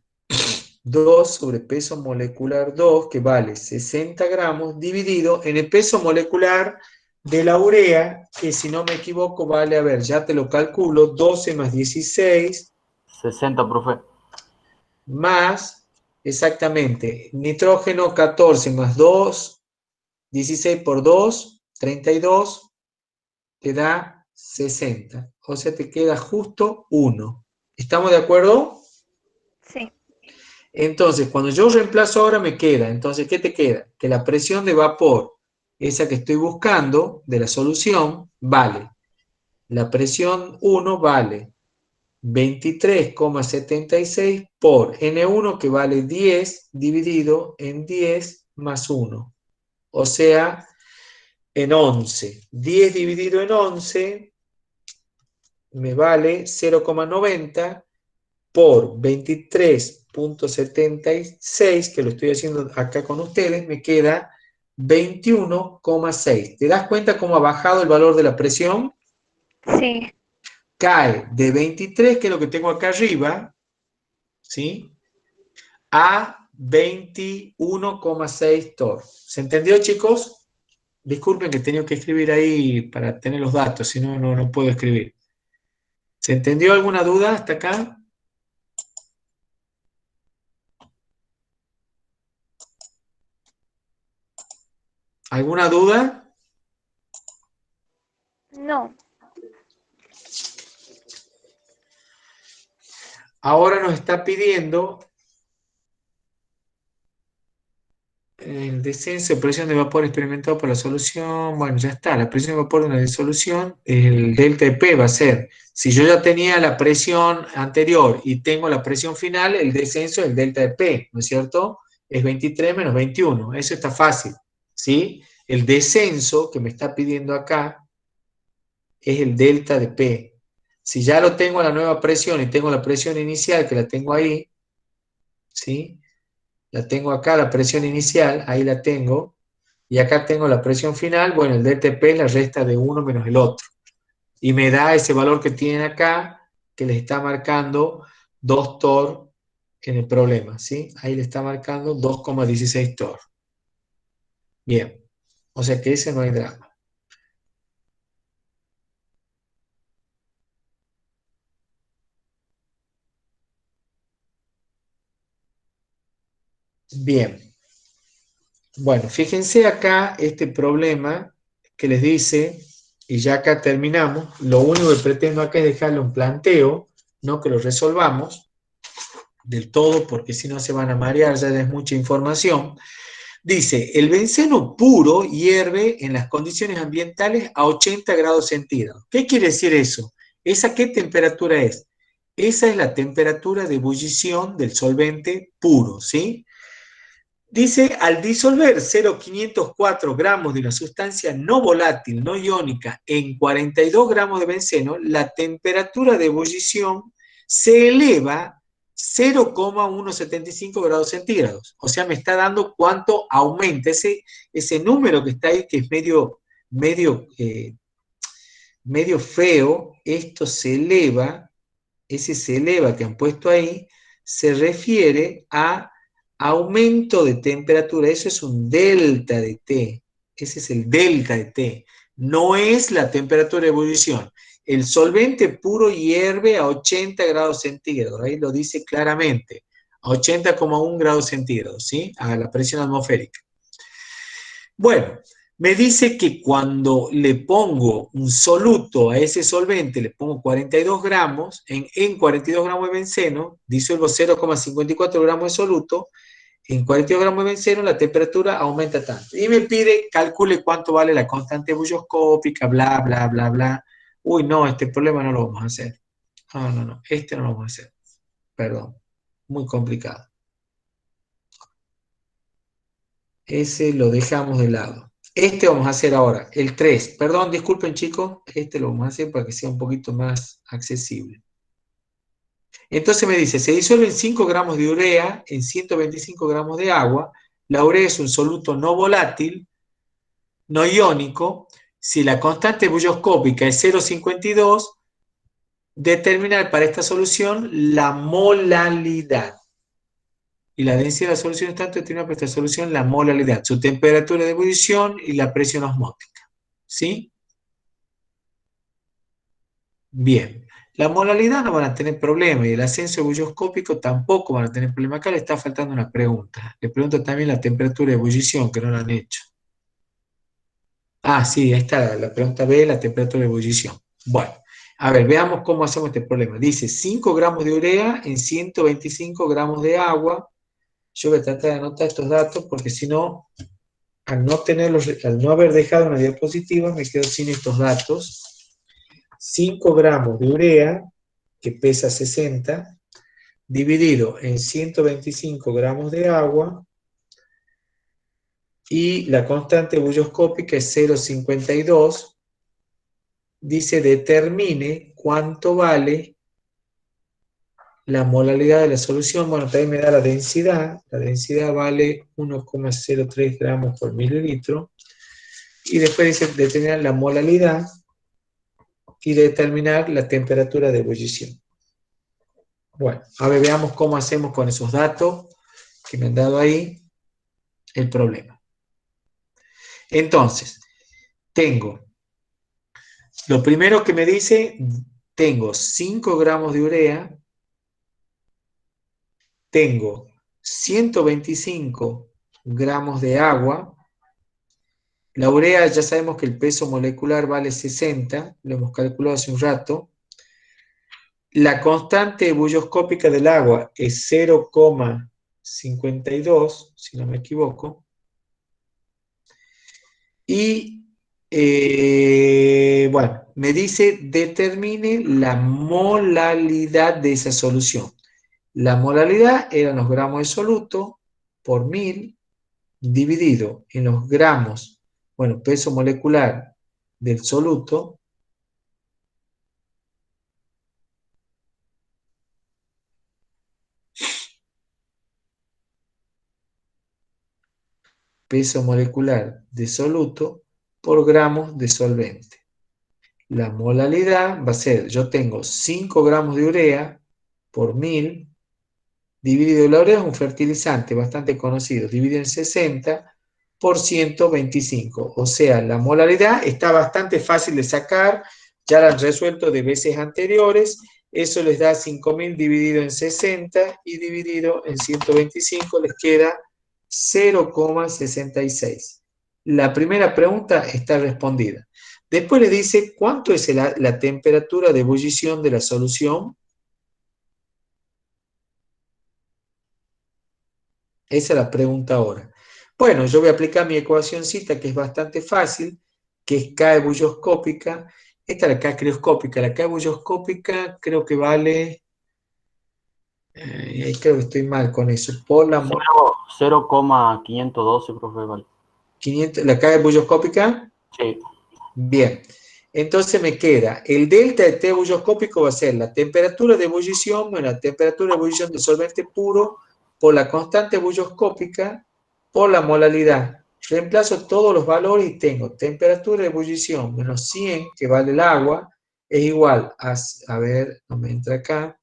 S1: 2 sobre peso molecular 2, que vale 60 gramos, dividido en el peso molecular de la urea, que si no me equivoco vale, a ver, ya te lo calculo, 12 más 16.
S2: 60, profe.
S1: Más, exactamente, nitrógeno 14 más 2, 16 por 2, 32, te da 60. O sea, te queda justo 1. ¿Estamos de acuerdo?
S7: Sí.
S1: Entonces, cuando yo reemplazo ahora me queda, entonces, ¿qué te queda? Que la presión de vapor, esa que estoy buscando, de la solución, vale. La presión 1 vale 23,76 por N1, que vale 10 dividido en 10 más 1. O sea, en 11. 10 dividido en 11 me vale 0,90 por 23,76, que lo estoy haciendo acá con ustedes, me queda 21,6. ¿Te das cuenta cómo ha bajado el valor de la presión?
S7: Sí.
S1: Cae de 23, que es lo que tengo acá arriba, ¿sí?, a 21,6 torr. ¿Se entendió, chicos? Disculpen que he tenido que escribir ahí para tener los datos, si no, no puedo escribir. ¿Se entendió alguna duda hasta acá? ¿Alguna duda?
S7: No.
S1: Ahora nos está pidiendo el descenso de presión de vapor experimentado por la solución. Bueno, ya está, la presión de vapor de una disolución, el delta de P va a ser, si yo ya tenía la presión anterior y tengo la presión final, el descenso es el delta de P, ¿no es cierto? Es 23 menos 21, eso está fácil, ¿sí? El descenso que me está pidiendo acá es el delta de P. Si ya lo tengo a la nueva presión y tengo la presión inicial, que la tengo ahí, ¿sí? La tengo acá, la presión inicial, ahí la tengo, y acá tengo la presión final, bueno, el DTP es la resta de uno menos el otro, y me da ese valor que tienen acá, que les está marcando 2 torr en el problema, ¿sí? Ahí le está marcando 2,16 torr. Bien, o sea que ese no hay drama. Bien. Bueno, fíjense acá este problema que les dice, y ya acá terminamos, lo único que pretendo acá es dejarle un planteo, no que lo resolvamos del todo, porque si no se van a marear, ya es mucha información. Dice, el benceno puro hierve en las condiciones ambientales a 80 grados centígrados. ¿Qué quiere decir eso? ¿Esa qué temperatura es? Esa es la temperatura de ebullición del solvente puro, ¿sí? Dice, al disolver 0,504 gramos de una sustancia no volátil, no iónica, en 42 gramos de benceno, la temperatura de ebullición se eleva 0,175 grados centígrados. O sea, me está dando cuánto aumenta. Ese número que está ahí, que es medio feo, esto se eleva, ese se eleva que han puesto ahí, se refiere a aumento de temperatura. Eso es un delta de T. Ese es el delta de T. No es la temperatura de ebullición. El solvente puro hierve a 80 grados centígrados. Ahí lo dice claramente. A 80,1 grados centígrados, ¿sí? A la presión atmosférica. Bueno, Me dice que cuando le pongo un soluto a ese solvente, le pongo 42 gramos, en 42 gramos de benceno, disuelvo 0,54 gramos de soluto, en 42 gramos de benceno la temperatura aumenta tanto. Y me pide, calcule cuánto vale la constante bulloscópica, bla, bla, bla, bla. Uy, no, este problema no lo vamos a hacer. No, no, no, este no lo vamos a hacer. Perdón, muy complicado. Ese lo dejamos de lado. Este vamos a hacer ahora, el 3. Perdón, disculpen chicos, este lo vamos a hacer para que sea un poquito más accesible. Entonces me dice, se disuelven 5 gramos de urea en 125 gramos de agua. La urea es un soluto no volátil, no iónico. Si la constante bulloscópica es 0,52, determinar para esta solución la molalidad. Y la densidad de la solución es tanto determinada para esta solución la molalidad, su temperatura de ebullición y la presión osmótica. ¿Sí? Bien. La molalidad no van a tener problema y el ascenso bulloscópico tampoco van a tener problema. Acá le está faltando una pregunta. Le pregunto también la temperatura de ebullición, que no la han hecho. Ah, sí, ahí está la pregunta B, la temperatura de ebullición. Bueno, a ver, veamos cómo hacemos este problema. Dice 5 gramos de urea en 125 gramos de agua. Yo voy a tratar de anotar estos datos porque si no, al no haber dejado una diapositiva, me quedo sin estos datos. 5 gramos de urea, que pesa 60, dividido en 125 gramos de agua, y la constante bulloscópica es 0,52. Dice, determine cuánto vale la molalidad de la solución. Bueno, también me da la densidad. La densidad vale 1,03 gramos por mililitro. Y después dice determinar la molalidad y determinar la temperatura de ebullición. Bueno, a ver, veamos cómo hacemos con esos datos que me han dado ahí el problema. Entonces, lo primero que me dice, tengo 5 gramos de urea, tengo 125 gramos de agua. La urea ya sabemos que el peso molecular vale 60, lo hemos calculado hace un rato. La constante bulloscópica del agua es 0,52, si no me equivoco. Y, bueno, me dice determine la molalidad de esa solución. La molalidad eran los gramos de soluto por 1000 dividido en los gramos, bueno, peso molecular del soluto, peso molecular de soluto por gramos de solvente. La molalidad va a ser, yo tengo 5 gramos de urea por 1000, dividido, la urea es un fertilizante bastante conocido, dividido en 60 por 125. O sea, la molaridad está bastante fácil de sacar, ya la han resuelto de veces anteriores. Eso les da 5000 dividido en 60 y dividido en 125 les queda 0,66. La primera pregunta está respondida. Después le dice cuánto es la temperatura de ebullición de la solución. Esa es la pregunta ahora. Bueno, yo voy a aplicar mi ecuacióncita que es bastante fácil, que es K bulloscópica. Esta es la K crioscópica. La K bulloscópica creo que vale... creo que estoy mal con eso. Por la
S2: 0,512, profe, vale.
S1: 500, ¿la K bulloscópica?
S2: Sí.
S1: Bien. Entonces me queda, el delta de T bulloscópico va a ser la temperatura de ebullición, bueno, la temperatura de ebullición del solvente puro por la constante bulloscópica por la molalidad. Reemplazo todos los valores y tengo temperatura de ebullición menos 100, que vale el agua, es igual a ver, no me entra acá.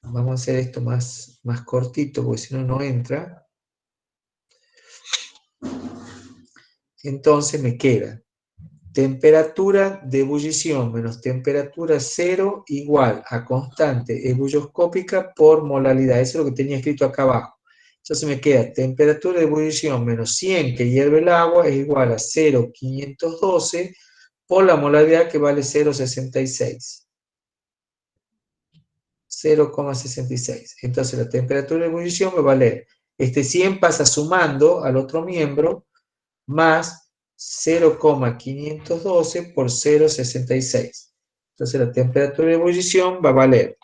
S1: Vamos a hacer esto más cortito, porque si no, no entra. Entonces me queda temperatura de ebullición menos temperatura cero igual a constante ebulloscópica por molaridad. Eso es lo que tenía escrito acá abajo. Entonces me queda temperatura de ebullición menos 100 que hierve el agua es igual a 0,512 por la molaridad que vale 0,66. 0,66. Entonces la temperatura de ebullición me va a valer, este 100 pasa sumando al otro miembro, más 0,512 por 0,66. Entonces la temperatura de ebullición va a valer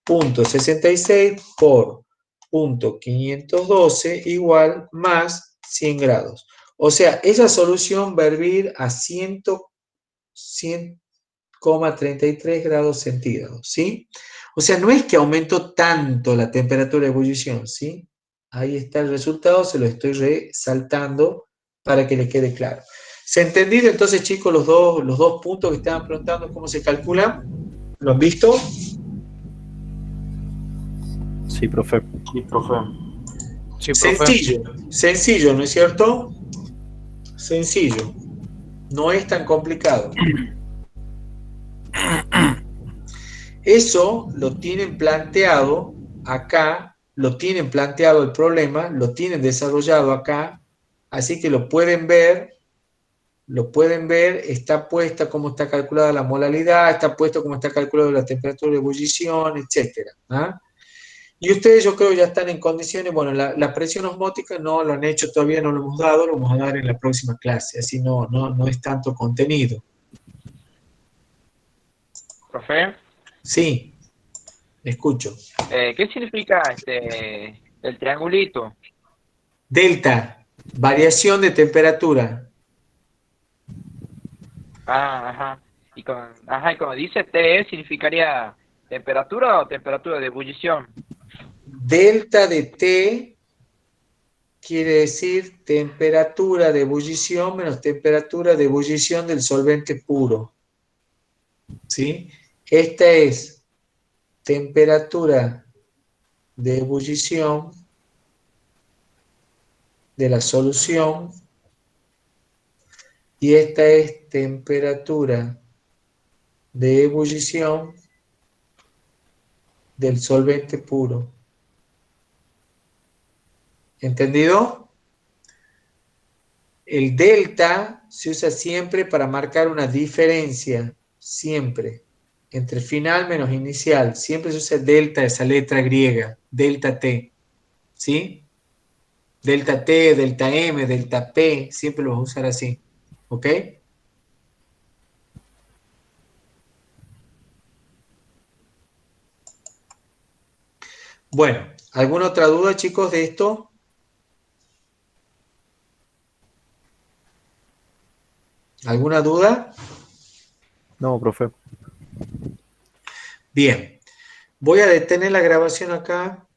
S1: 0,66 por 0,512 igual más 100 grados. O sea, esa solución va a hervir a 100,33 grados centígrados, ¿sí? O sea, no es que aumentó tanto la temperatura de ebullición, ¿sí? Ahí está el resultado, se lo estoy resaltando para que les quede claro. ¿Se han entendido entonces, chicos, los dos puntos que estaban preguntando cómo se calcula? ¿Lo han visto?
S3: Sí, profe.
S2: Sí, profe.
S3: Sí, profe.
S1: Sencillo, ¿no es cierto? Sencillo. No es tan complicado. Eso lo tienen planteado acá, lo tienen planteado el problema, lo tienen desarrollado acá, así que lo pueden ver, está puesta cómo está calculada la molaridad, está puesto cómo está calculada la temperatura de ebullición, etc. ¿Ah? Y ustedes yo creo ya están en condiciones, bueno, la presión osmótica no lo han hecho todavía, no lo hemos dado, lo vamos a dar en la próxima clase, así no es tanto contenido.
S5: Profe,
S1: Sí, escucho.
S5: ¿qué significa el triangulito?
S1: Delta, variación de temperatura.
S5: Ajá. Y como dice TE, ¿significaría temperatura o temperatura de ebullición?
S1: Delta de T quiere decir temperatura de ebullición menos temperatura de ebullición del solvente puro. ¿Sí? Esta es temperatura de ebullición de la solución y esta es temperatura de ebullición del solvente puro. ¿Entendido? El delta se usa siempre para marcar una diferencia, siempre, entre final menos inicial. Siempre se usa delta, esa letra griega, delta T, ¿sí? Delta T, delta M, delta P, siempre lo vas a usar así, ¿ok? Bueno, ¿alguna otra duda, chicos, de esto? ¿Alguna duda?
S3: No, profe.
S1: Bien, voy a detener la grabación acá.